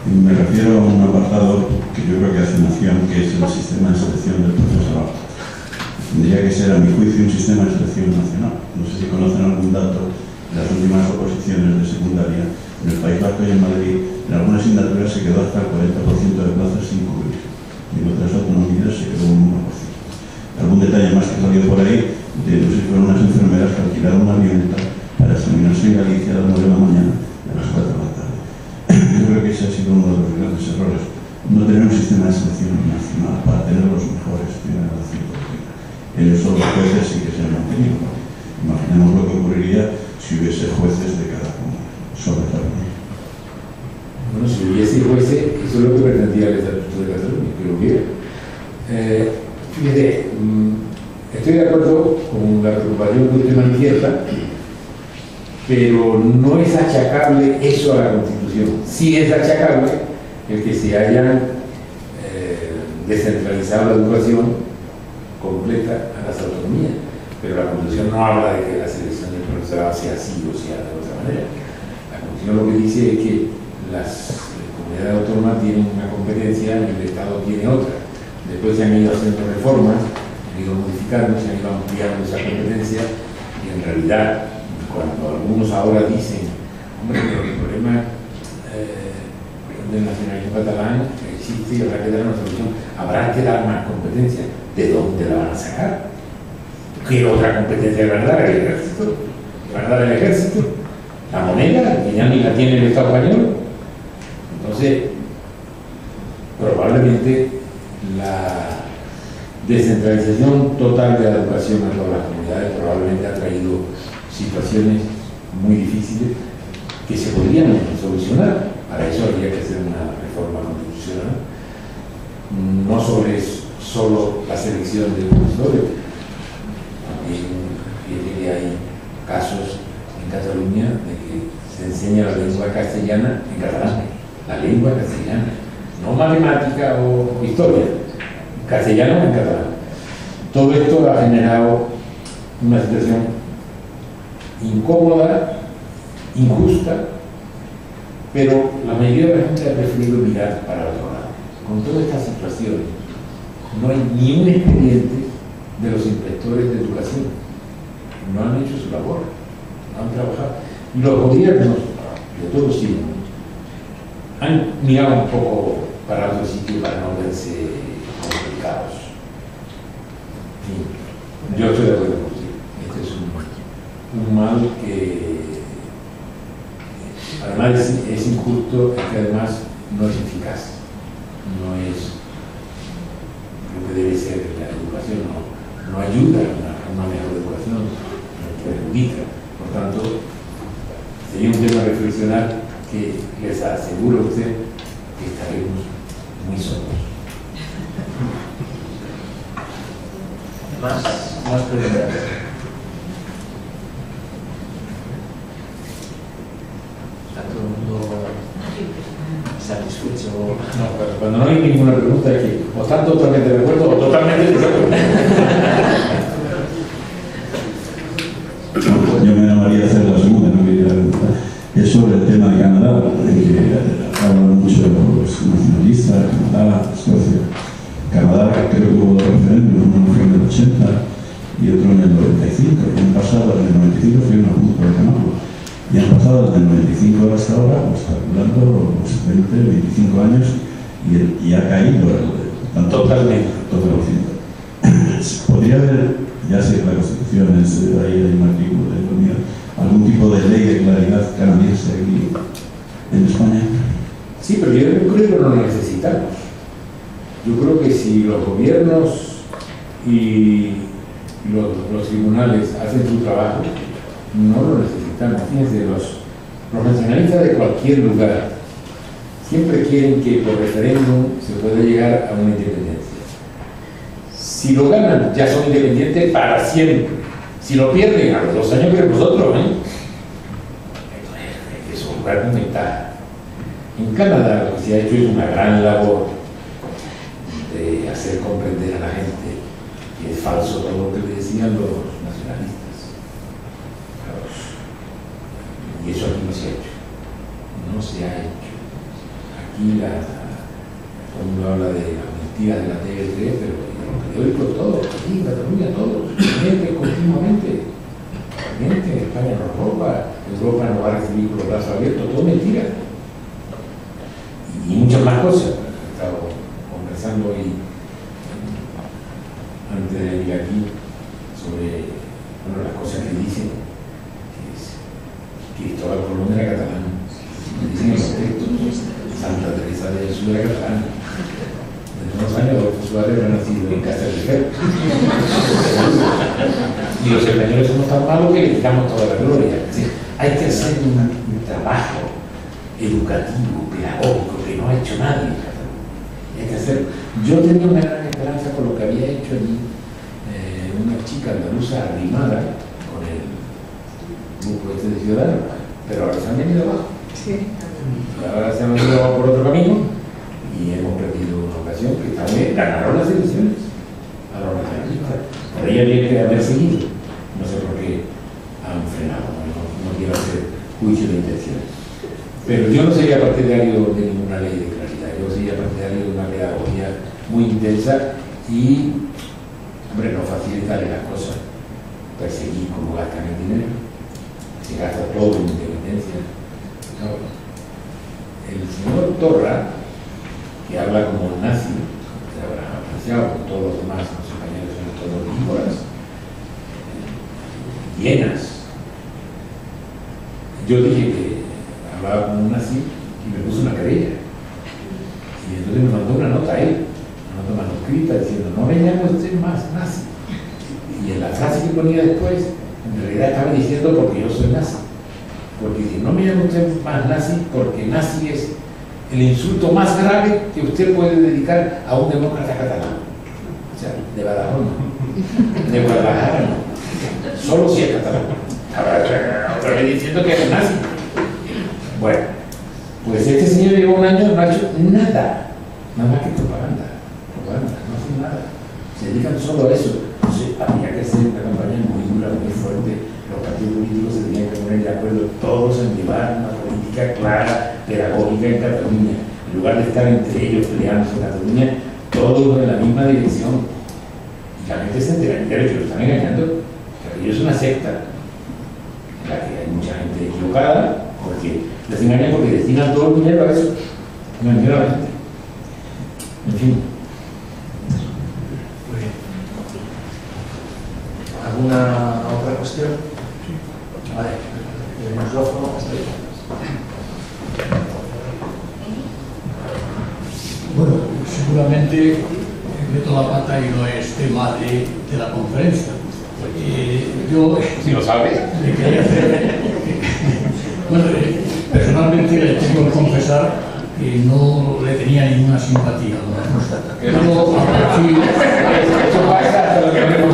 S5: Me refiero a un apartado que yo creo que hace nación, que es el sistema de selección del profesorado. Tendría que ser, a mi juicio, un sistema de selección nacional. No sé si conocen algún dato de las últimas oposiciones de secundaria. En el País Vasco y en Madrid, en algunas asignaturas se quedó hasta el 40% de plazas sin cubrir. Y en otras autonomías se quedó un 1%. Algún detalle más que salió por ahí, de no sé si fueron unas enfermeras que alquilaron una avioneta para examinarse en Galicia a las 9 de la mañana y a las 4 de la tarde. Yo creo que ese ha sido uno de los grandes errores. No tener un sistema de selección nacional para tener los mejores en la educación pública. En eso los jueces sí que se han mantenido. Imaginemos lo que ocurriría si hubiese jueces de cada comunidad, sobre todo.
S3: Bueno, si hubiese jueces, eso es lo que pretendía el Estatuto de Cataluña, que lo hubiera. Fíjate, estoy de acuerdo con la preocupación que usted manifiesta, pero no es achacable eso a la Constitución. Sí es achacable el que se hayan descentralizado la educación completa a las autonomías, pero la Constitución no habla de que la selección del profesorado sea así o sea de otra manera. La Constitución lo que dice es que las comunidades autónomas tienen una competencia y el Estado tiene otra. Después se han ido haciendo reformas, se han ido modificando, se han ido ampliando esa competencia, y en realidad, cuando algunos ahora dicen, hombre, pero el problema del nacionalismo catalán existe y habrá que dar una solución, habrá que dar más competencia. ¿De dónde la van a sacar? ¿Qué otra competencia van a dar al ejército? ¿Van a dar al ejército? ¿La moneda? Que ya ni la tiene el Estado español. Entonces, probablemente la descentralización total de la educación a todas las comunidades probablemente ha traído situaciones muy difíciles que se podrían solucionar. Para eso habría que hacer una reforma constitucional, no sobre solo la selección de profesores. También que hay casos en Cataluña de que se enseña la lengua castellana en catalán, la lengua castellana, no matemática o historia, castellano en catalán. Todo esto ha generado una situación incómoda, injusta, pero la mayoría de la gente ha preferido mirar para otro lado. Con toda esta situación, no hay ni un expediente de los inspectores de educación. No han hecho su labor, no han trabajado. Y los gobiernos, de todos signos, han mirado un poco para otro sitio para no verse complicados. Sí, yo estoy de acuerdo con usted. Este es un mal que además es injusto, y que además no es eficaz, no es lo que debe ser la educación, no ayuda a una mejor educación, no perjudica. Por tanto, sería un tema a reflexionar que les aseguro a usted que estaremos muy solos.
S2: Más preguntas. ¿Está todo el mundo satisfecho?
S3: No, pero cuando no hay ninguna pregunta es que o están totalmente de acuerdo o totalmente de desacuerdo.
S5: Yo me llamaría a hacer la segunda, no quería preguntar. Es sobre el tema de Canadá, en que hablan mucho de los nacionalistas, Canadá, Escocia. Canadá creo que hubo dos referéndums, uno fue en el 80 y otro en el 95. Y han pasado, en el 95 fue una punta de Canadá. Y han pasado desde el 95 hasta ahora, pues calculando los 20, 25 años, y ha caído
S3: Totalmente.
S5: todo el ciento. Podría haber, ya sé que la Constitución es, ahí hay un artículo de economía, algún tipo de ley de claridad canadiense aquí en España.
S3: Sí, pero yo creo que no lo necesitamos. Yo creo que si los gobiernos y los tribunales hacen su trabajo, no lo necesitamos. Fíjense, los nacionalistas de cualquier lugar siempre quieren que por referéndum se pueda llegar a una independencia. Si lo ganan, ya son independientes para siempre. Si lo pierden, a los 2 años que nosotros, es un lugar de ventaja. En Canadá lo que se ha hecho es una gran labor de hacer comprender a la gente que es falso todo lo que le decían los nacionalistas. Y eso aquí no se ha hecho. No se ha hecho. Aquí todo el mundo habla de las mentiras de la TV3, pero los periódicos todos, aquí en Cataluña todos, mienten continuamente. Mienten, España nos roba, Europa nos va a recibir con los brazos abiertos, todo mentira. Y muchas más cosas. He estado conversando hoy, antes de venir aquí, sobre las cosas que dicen, que Cristóbal Colón era catalán. Dicen los textos, Santa Teresa de Jesús era catalán. Desde unos años, Adolfo Suárez era nacido en Castelldefels. Y los españoles somos tan malos que le quitamos toda la gloria. Es decir, hay que hacer un trabajo educativo, pedagógico, que no ha hecho nadie en Cataluña. Hay que hacerlo. Yo tenía una gran esperanza con lo que había hecho allí una chica andaluza arrimada con el grupo este de Ciudadanos, pero ahora se han venido abajo.
S6: Sí.
S3: Y ahora se han venido abajo por otro camino y hemos perdido una ocasión que también ganaron las elecciones a los nacionalistas. Por ella tiene que haber seguido. No sé por qué han frenado, no quiero hacer juicio de intenciones. Pero yo no sería partidario de ninguna ley de claridad, yo sería partidario de una pedagogía muy intensa y, hombre, no facilitarle las cosas, perseguir cómo gastan el dinero, se gasta todo en independencia. No. El señor Torra, que habla como nazi, que habrá apreciado con todos los demás compañeros son todos víboras, hienas. Yo dije que hablaba como un nazi y me puso una querella. Y entonces me mandó una nota a él, una nota manuscrita diciendo: no me llame usted más nazi. Y en la frase que ponía después, en realidad estaba diciendo porque yo soy nazi. Porque dice: no me llame usted más nazi porque nazi es el insulto más grave que usted puede dedicar a un demócrata catalán. O sea, de Badajoz no, de Guadalajara no, solo si es catalán. Otra vez diciendo que es nazi. Bueno, pues este señor lleva un año, no ha hecho nada más que propaganda, no hace nada, se dedican solo a eso. Entonces había que hacer una campaña muy dura, muy fuerte. Los partidos políticos se tenían que poner de acuerdo todos en llevar una política clara, pedagógica en Cataluña, en lugar de estar entre ellos peleándose en Cataluña, todos en la misma dirección. Y la gente se enteraría de que lo están engañando, que aquello es una secta en la que hay mucha gente equivocada, porque les engañan porque destinan todo el dinero a eso, engañar a la gente. En fin.
S2: Muy bien. ¿Alguna otra cuestión? Vale, el micrófono hasta ahí.
S7: Bueno, seguramente meto la pata y no es tema de la conferencia. Yo,
S3: Si lo sabes.
S7: le quería hacer. Bueno, personalmente le tengo que confesar que no le tenía ninguna simpatía a Don Alfonso. Pero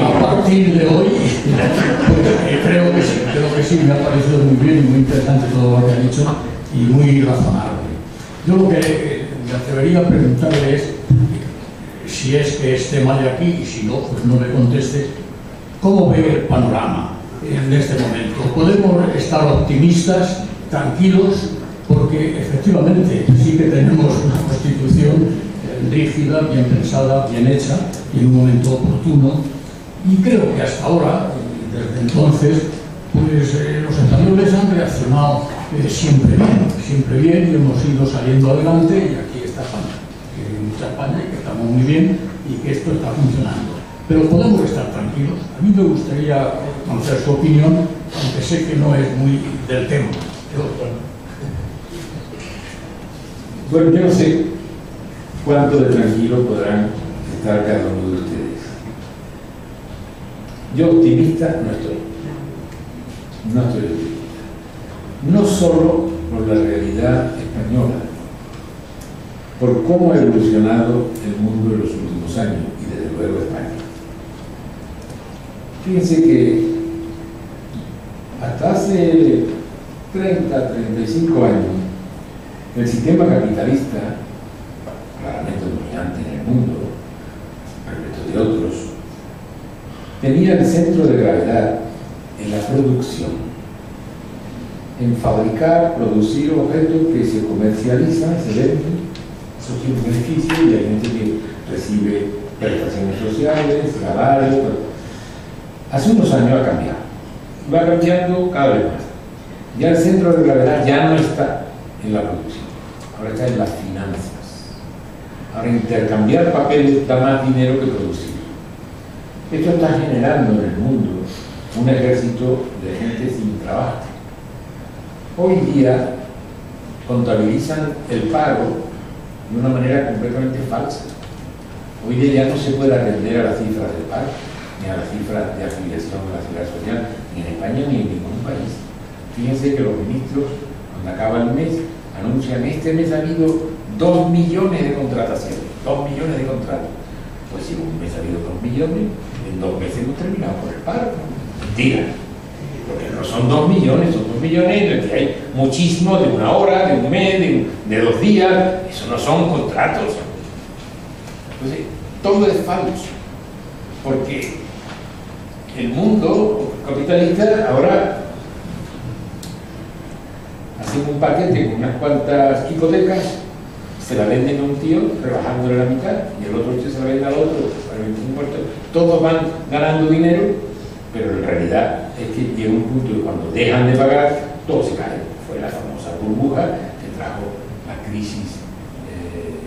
S7: a partir de hoy, pues, creo que sí, me ha parecido muy bien y muy interesante todo lo que ha dicho y muy razonable. Yo lo que me atrevería a preguntarle es, si es que esté mal de aquí, y si no, pues no me conteste, ¿cómo ve el panorama en este momento? ¿Podemos estar optimistas, tranquilos? Porque efectivamente sí que tenemos una constitución rígida, bien pensada, bien hecha y en un momento oportuno. Y creo que hasta ahora, desde entonces, pues los españoles han reaccionado siempre bien y hemos ido saliendo adelante y aquí está España, que mucha España y que estamos muy bien y que esto está funcionando. Pero podemos estar tranquilos. A mí me gustaría conocer su opinión, aunque sé que no es muy del tema.
S3: Bueno, yo no sé cuánto de tranquilo podrán estar cada uno de ustedes. Yo optimista no estoy. No estoy optimista. No solo por la realidad española, por cómo ha evolucionado el mundo en los últimos años y desde luego España. Fíjense que hasta hace 30, 35 años, el sistema capitalista, claramente dominante en el mundo, respecto de otros, tenía el centro de gravedad en la producción, en fabricar, producir objetos que se comercializan, se venden, eso tiene un beneficio y hay gente que recibe prestaciones sociales, salarios. Hace unos años ha cambiado, va cambiando cada vez más. Ya el centro de gravedad ya no está en la producción, ahora está en las finanzas. Ahora intercambiar papeles da más dinero que producir. Esto está generando en el mundo un ejército de gente sin trabajo. Hoy día contabilizan el pago de una manera completamente falsa. Hoy día ya no se puede atender a las cifras del paro, ni a las cifras de afiliación a la seguridad social, ni en España ni en ningún país. Fíjense que los ministros, cuando acaba el mes, anuncian: este mes ha habido 2 millones de contrataciones, 2 millones de contratos. Pues si en un mes ha habido 2 millones, en 2 meses hemos terminado con el paro. Mentira. Porque no son 2 millones, son 2 millones en el que hay muchísimo de 1 hora, de 1 mes, de 2 días. Eso no son contratos. Entonces, todo es falso. Porque el mundo capitalista ahora hacen un paquete con unas cuantas hipotecas, se la venden a un tío rebajándole la mitad y el otro tío se la vende al otro para el 25%. Todos van ganando dinero, pero en realidad es que llega un punto que cuando dejan de pagar, todo se cae. Fue la famosa burbuja que trajo la crisis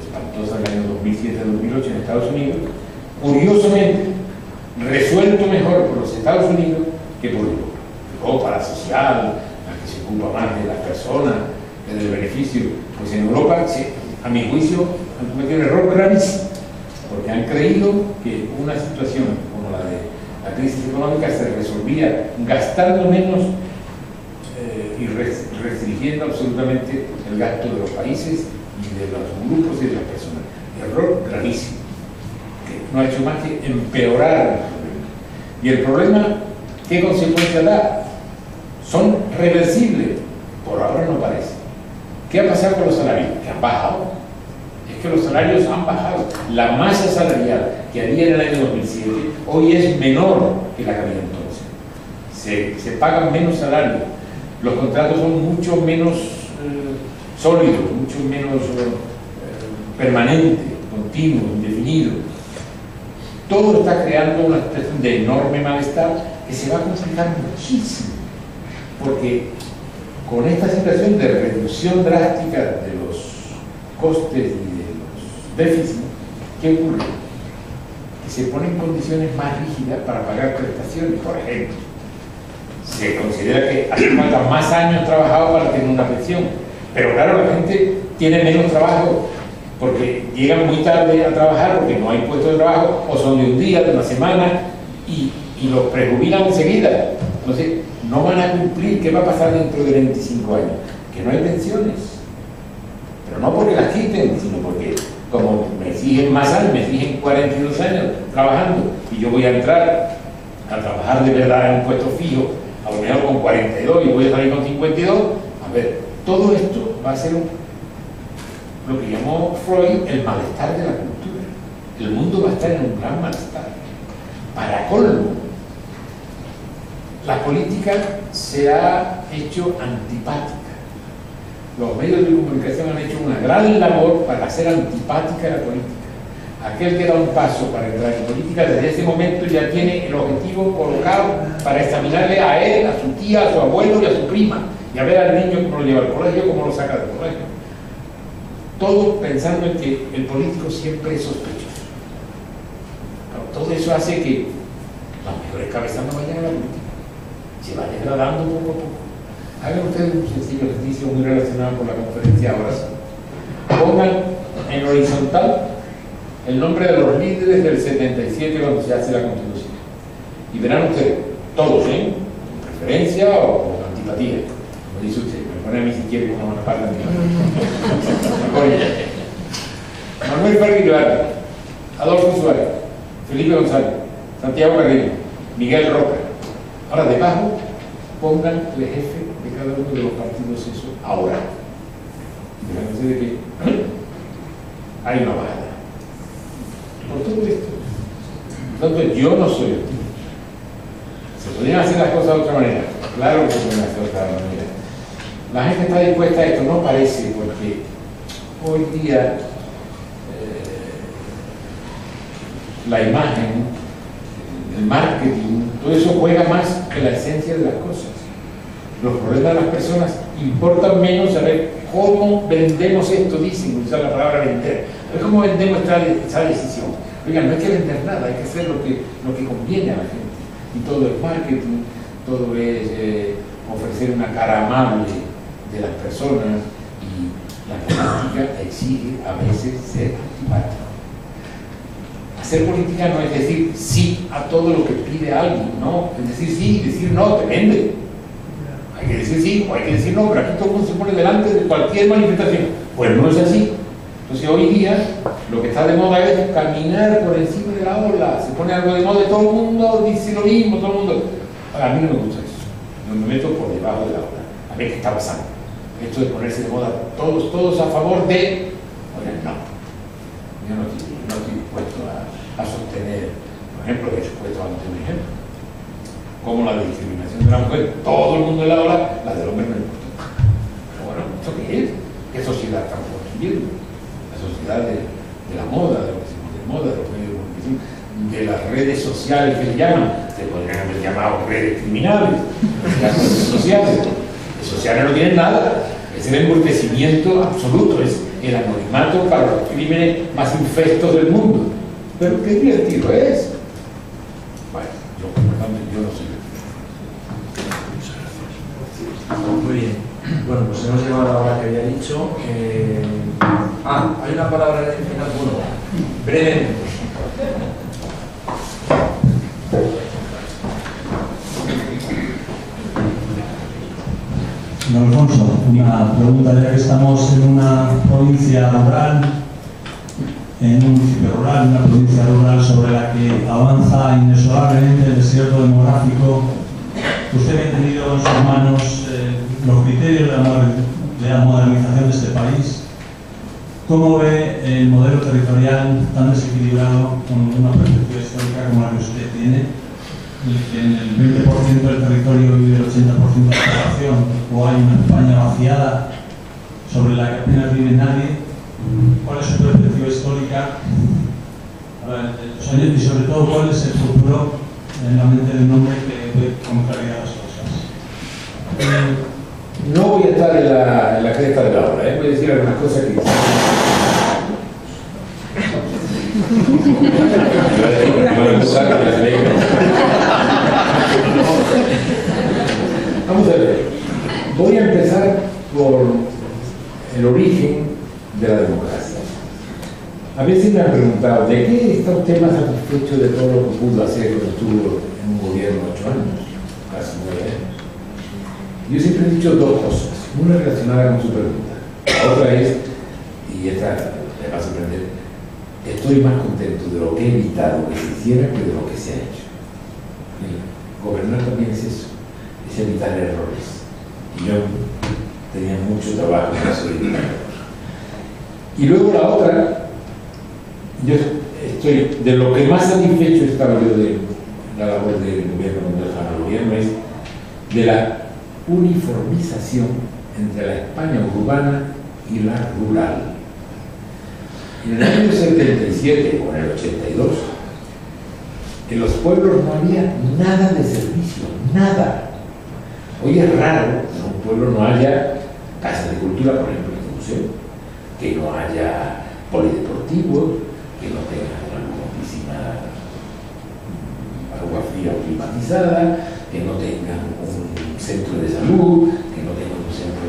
S3: espantosa del año 2007-2008 en Estados Unidos. Curiosamente, resuelto mejor por los Estados Unidos que por Europa. Europa, la social, la que se ocupa más de las personas, del beneficio. Pues en Europa, a mi juicio, han cometido un error gravísimo, porque han creído que una situación como la de la crisis económica se resolvía gastando menos y restringiendo absolutamente el gasto de los países y de los grupos y de las personas. Error gravísimo, que no ha hecho más que empeorar el problema. Y el problema, ¿qué consecuencias da? Son reversibles, por ahora no parece. ¿Qué ha pasado con los salarios? Que han bajado. Es que los salarios han bajado. La masa salarial que había en el año 2007 hoy es menor que la que había entonces. Se pagan menos salarios. Los contratos son mucho menos sólidos, mucho menos permanentes, continuos, indefinidos. Todo está creando una situación de enorme malestar que se va a complicar muchísimo. Porque con esta situación de reducción drástica de los costes y de los déficits, ¿qué ocurre? Que se ponen condiciones más rígidas para pagar prestaciones. Por ejemplo, se considera que hace falta más años trabajados para tener una pensión, pero claro, la gente tiene menos trabajo porque llegan muy tarde a trabajar porque no hay puestos de trabajo, o son de un día, de una semana, y los prejubilan enseguida. Entonces, no van a cumplir. ¿Qué va a pasar dentro de 25 años? Que no hay pensiones. Pero no porque las quiten, sino porque, como me exigen más años, me exigen 42 años trabajando, y yo voy a entrar a trabajar de verdad en un puesto fijo, a lo mejor con 42 y voy a salir con 52. A ver, todo esto va a ser lo que llamó Freud el malestar de la cultura. El mundo va a estar en un gran malestar. Para colmo, la política se ha hecho antipática. Los medios de comunicación han hecho una gran labor para hacer antipática a la política. Aquel que da un paso para entrar en política, desde ese momento ya tiene el objetivo colocado para examinarle a él, a su tía, a su abuelo y a su prima, y a ver al niño cómo lo lleva al colegio, cómo lo saca del colegio. Todo pensando en que el político siempre es sospechoso. Todo eso hace que las mejores cabezas no vayan a la política. Se va degradando poco a poco. Hagan ustedes un sencillo ejercicio muy relacionado con la conferencia ahora sí. Pongan en horizontal el nombre de los líderes del 77 cuando se hace la Constitución. Y verán ustedes, todos, con preferencia o con antipatía. Como dice usted, me pone a mí si quiere como una parte de Manuel Ferri Duarte, Adolfo Suárez, Felipe González, Santiago Carrillo, Miguel Roca. Ahora debajo pongan el jefe de cada uno de los partidos eso ahora. Fíjense de que hay una bajada. Por todo esto. Entonces yo no soy optimista. ¿Se podrían hacer las cosas de otra manera? Claro que se pueden hacer de otra manera. La gente está dispuesta a esto, no parece, porque hoy día la imagen, el marketing, todo eso juega más que la esencia de las cosas. Los problemas de las personas importan menos saber cómo vendemos esto, dicen, usar la palabra vender. A ver cómo vendemos esa decisión. Oigan, no hay que vender nada, hay que hacer lo que conviene a la gente. Y todo es marketing, todo es ofrecer una cara amable de las personas, y la política exige a veces ser antipático. Hacer política no es decir sí a todo lo que pide alguien, no, es decir sí y decir no, depende. Hay que decir sí o hay que decir no, pero aquí todo el mundo se pone delante de cualquier manifestación. Pues no es así. Entonces hoy día Lo que está de moda es caminar por encima de la ola. Se pone algo de moda y todo el mundo dice lo mismo, todo el mundo. A mí no me gusta eso. No me meto por debajo de la ola. A ver qué está pasando. Esto de ponerse de moda, todos a favor de. Oye, no. Yo no estoy dispuesto a sostener, por ejemplo, he expuesto antes un ejemplo. Como la discriminación de la mujer, todo el mundo en la ola, la del hombre no importa. Pero bueno, ¿esto qué es? ¿Qué sociedad estamos construyendo? La sociedad de la moda, de lo que se llama de moda, de los medios de comunicación, de las redes sociales que se llaman, se podrían haber llamado redes criminales, las redes sociales. Las sociales no tienen nada, es el embrutecimiento absoluto, es el anonimato para los crímenes más infestos del mundo. Pero qué divertido es. Bueno, yo no sé.
S2: Muy bien. Bueno, pues hemos llegado a la hora que había dicho. Hay una palabra al final. Bueno, brevemente.
S6: Don Alfonso, una pregunta, ya que estamos en una provincia rural, en un municipio rural, una provincia rural sobre la que avanza inexorablemente el desierto demográfico. Usted ha tenido en sus manos los criterios de la modernización de este país. ¿Cómo ve el modelo territorial tan desequilibrado con una perspectiva histórica como la que usted tiene? En el 20% del territorio vive el 80% de la población, o hay una España vaciada sobre la que apenas vive nadie. ¿Cuál es su perspectiva histórica? Y sobre todo, ¿cuál es el futuro en la mente de un hombre que ve con claridad las cosas?
S3: No voy a estar en la cresta de la ola, voy a decir algunas cosas que... Vamos a ver, voy a empezar por el origen de la democracia. A veces me han preguntado, ¿de qué está usted más satisfecho de todo lo que pudo hacer cuando estuvo en un gobierno 8 años? Casi 9 años. Yo siempre he dicho dos cosas, una relacionada con su pregunta, la otra es, y esta me va a sorprender, estoy más contento de lo que he evitado que se hiciera que de lo que se ha hecho. Gobernar también es eso, es evitar errores. Y yo tenía mucho trabajo en eso de evitar errores. Y luego la otra, yo estoy, de lo que más satisfecho estaba yo de la labor del gobierno, del gobierno, es de la uniformización entre la España urbana y la rural. En el año 77 o en el 82, en los pueblos no había nada de servicio, nada. Hoy es raro que en un pueblo no haya casas de cultura, por ejemplo, en el museo, que no haya polideportivos, que no tengan alguna piscina agua fría o climatizada, que no tengan un centro de salud, que no tengan un centro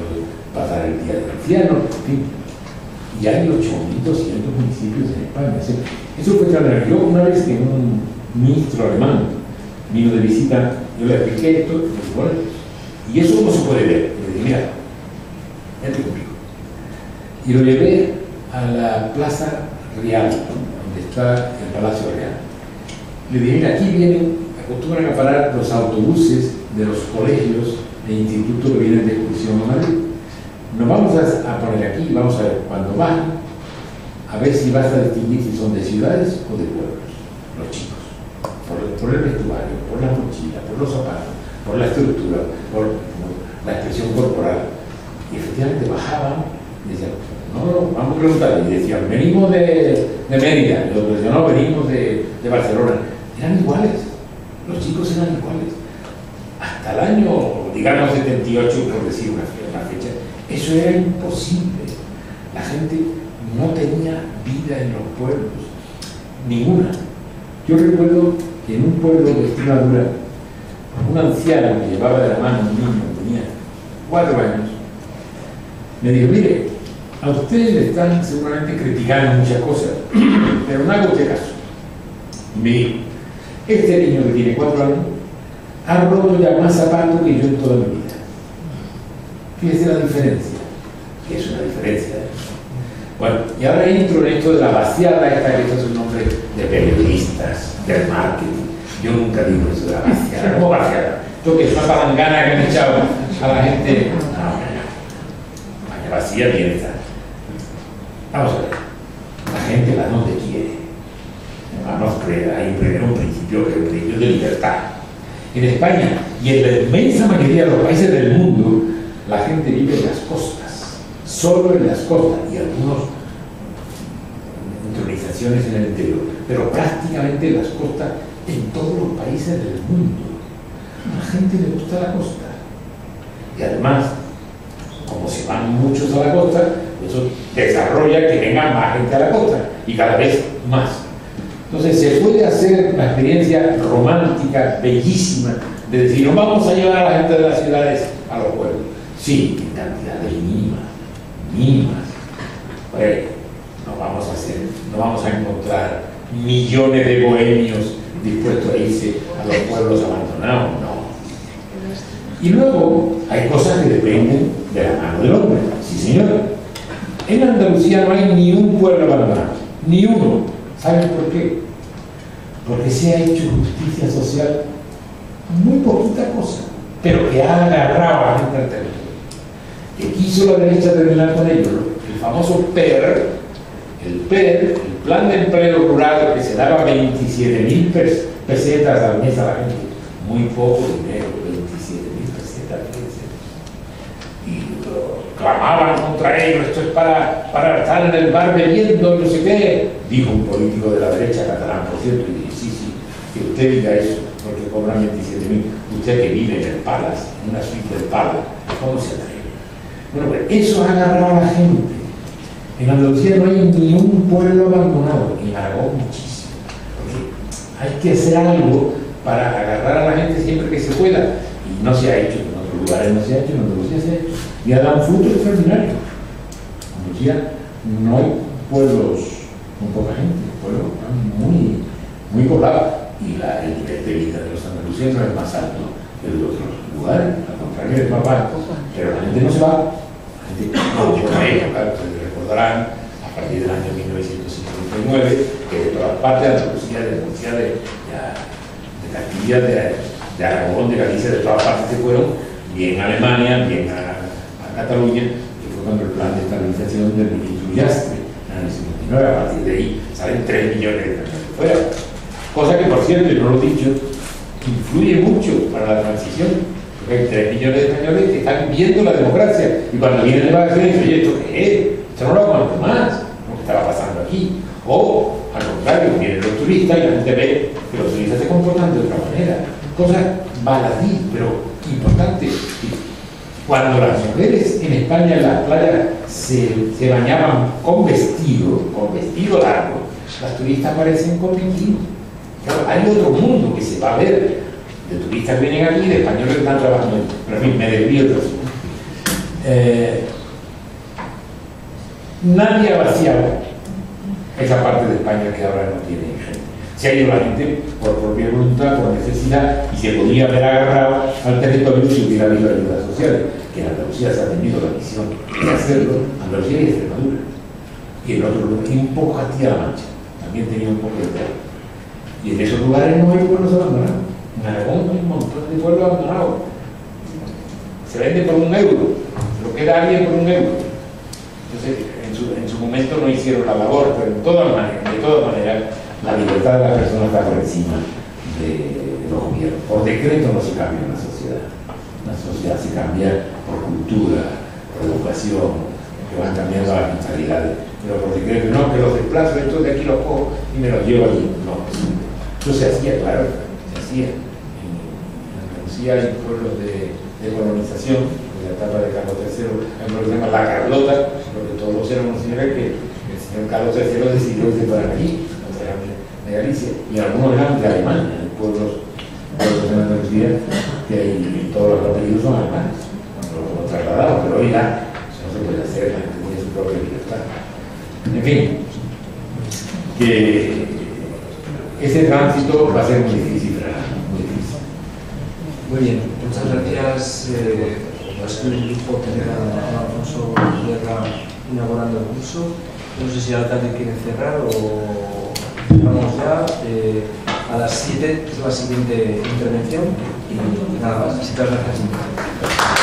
S3: para pasar el día de ancianos, en fin. Y hay 8.200 municipios en España. Eso fue claro. Yo una vez que un ministro alemán vino de visita, yo le expliqué esto, y eso no se puede ver. Le dije, mira, entre conmigo. Y lo llevé a la Plaza Real, donde está el Palacio Real. Le dije, mira, aquí vienen, acostumbran a parar los autobuses de los colegios e institutos que vienen de excursión a Madrid. Nos vamos a poner aquí, vamos a ver cuando bajen, a ver si vas a distinguir si son de ciudades o de pueblos, los chicos, por el vestuario, por la mochila, por los zapatos, por la estructura, por la expresión corporal. Y efectivamente bajaban y decían, no, vamos a preguntar, y decían, venimos de Mérida, y otros decían, no, venimos de Barcelona. Eran iguales, los chicos eran iguales. Hasta el año, digamos, 78, por decir una fecha, eso era imposible. La gente no tenía vida en los pueblos, ninguna. Yo recuerdo que en un pueblo de Extremadura, un anciano que llevaba de la mano a un niño que tenía 4 años, me dijo, mire, a ustedes le están seguramente criticando muchas cosas, pero no haga usted caso. Y me dijo, este niño que tiene 4 años ha roto ya más zapatos que yo en toda mi vida. Fíjese la diferencia, que es una diferencia. Bueno, y ahora entro en esto de la vaciada esta, que esto es un nombre de periodistas, del marketing. Yo nunca digo eso de la vaciada. ¿Cómo vaciada? Esto que es una palangana que han echado a la gente. No, vacía bien está. Vamos a ver. La gente va donde quiere. Vamos a creer, hay primero un principio que es el principio de libertad. En España y en la inmensa mayoría de los países del mundo, la gente vive en las costas, solo en las costas, y algunas intronizaciones en el interior, pero prácticamente en las costas en todos los países del mundo. A la gente le gusta la costa. Y además, como se van muchos a la costa, eso desarrolla que venga más gente a la costa, y cada vez más. Entonces se puede hacer una experiencia romántica, bellísima, de decir, no vamos a llevar a la gente de las ciudades a los pueblos. Sí, en cantidades mínimas. Pues no vamos a encontrar millones de bohemios dispuestos a irse a los pueblos abandonados, no. Y luego hay cosas que dependen de la mano del hombre. Sí, señor. En Andalucía no hay ni un pueblo abandonado, ni uno. ¿Saben por qué? Porque se ha hecho justicia social, muy poquita cosa, pero que ha agarrado a la gente al territorio. Que quiso la derecha terminar con ello, el famoso PER, el Plan de Empleo Rural, que se daba 27.000 pesetas al mes a la gente, muy poco dinero, 27.000 pesetas al mes. Y clamaban contra ello, esto es para estar en el bar bebiendo, no sé qué, dijo un político de la derecha catalán, por cierto, y dije, sí, que usted diga eso, porque cobran 27.000, usted que vive en el Palace, en una suite del Palace, ¿cómo se atreve? Bueno, pues eso ha agarrado a la gente. En Andalucía no hay ni un pueblo abandonado, en Aragón muchísimo, porque hay que hacer algo para agarrar a la gente siempre que se pueda, y no se ha hecho, en otros lugares no se ha hecho, en Andalucía se ha hecho, y ha dado un fruto extraordinario. En Andalucía no hay pueblos con poca gente, pueblos muy poblados, y el nivel de vida de los andalucianos es más alto que el de otros lugares, al contrario es más bajo, pero la gente no se va. La gente no, por la época, ustedes recordarán, a partir del año 1959, que de todas partes de Andalucía, de Murcia, de Castilla, de Aragón, de Galicia, de todas partes se fueron, bien a Alemania, bien a Cataluña, que fue cuando el plan de estabilización del ministro Ullastre, en el año 59, a partir de ahí salen 3 millones de personas fuera. Cosa que, por cierto, y no lo he dicho, influye mucho para la transición, porque hay 3 millones de españoles que están viendo la democracia, y cuando vienen de vacaciones, oye, ¿esto qué es? Esto no lo aguanto más, lo que estaba pasando aquí. O, al contrario, vienen los turistas y la gente ve que los turistas se comportan de otra manera. Cosa baladí, pero importante. Cuando las mujeres en España en las playas se bañaban con vestido largo, las turistas aparecen con bikini. Claro, hay otro mundo que se va a ver, de turistas que vienen aquí, de españoles que están trabajando, pero en fin, me desvío de eso. Nadie ha vaciado esa parte de España que ahora no tiene gente. Se ha ido la gente por propia voluntad, por necesidad, y se podría haber agarrado al territorio si hubiera habido ayudas sociales, que en Andalucía se ha tenido la misión de hacerlo, Andalucía y Extremadura. Y en otro lugar, y un poco Castilla-La Mancha, también tenía un poco de terror. Y en esos lugares no hay pueblos abandonados. En Aragón hay un montón de pueblos abandonados. Se vende por €1, se lo queda alguien por €1. Entonces, en su momento no hicieron la labor, pero de todas maneras, la libertad de las personas está por encima de los gobiernos. Por decreto no se cambia una sociedad. Una sociedad se cambia por cultura, por educación, que van cambiando las mentalidades. Pero por decreto, no, que los desplazo, estos de aquí los cojo y me los llevo allí. No, eso se hacía, claro, se hacía. En Andalucía hay pueblos de colonización, en la etapa de Carlos III, hay pueblos que se llama La Carlota, porque todos éramos señores que el señor Carlos III decidió que se fueran aquí, otros eran de Galicia, y algunos eran de Alemania, hay pueblos de Andalucía que hay, todos los apellidos son alemanes, cuando los trasladados, pero hoy ya eso no se puede hacer, la gente tiene su propia libertad. En fin, que ese tránsito va a ser muy difícil, muy difícil.
S2: Muy bien, muchas gracias. Ha sido un lujo tener a Alfonso Guerra inaugurando el curso. No sé si el alcalde quiere cerrar o vamos ya. A las 7 es la siguiente intervención y nada más. Muchas gracias.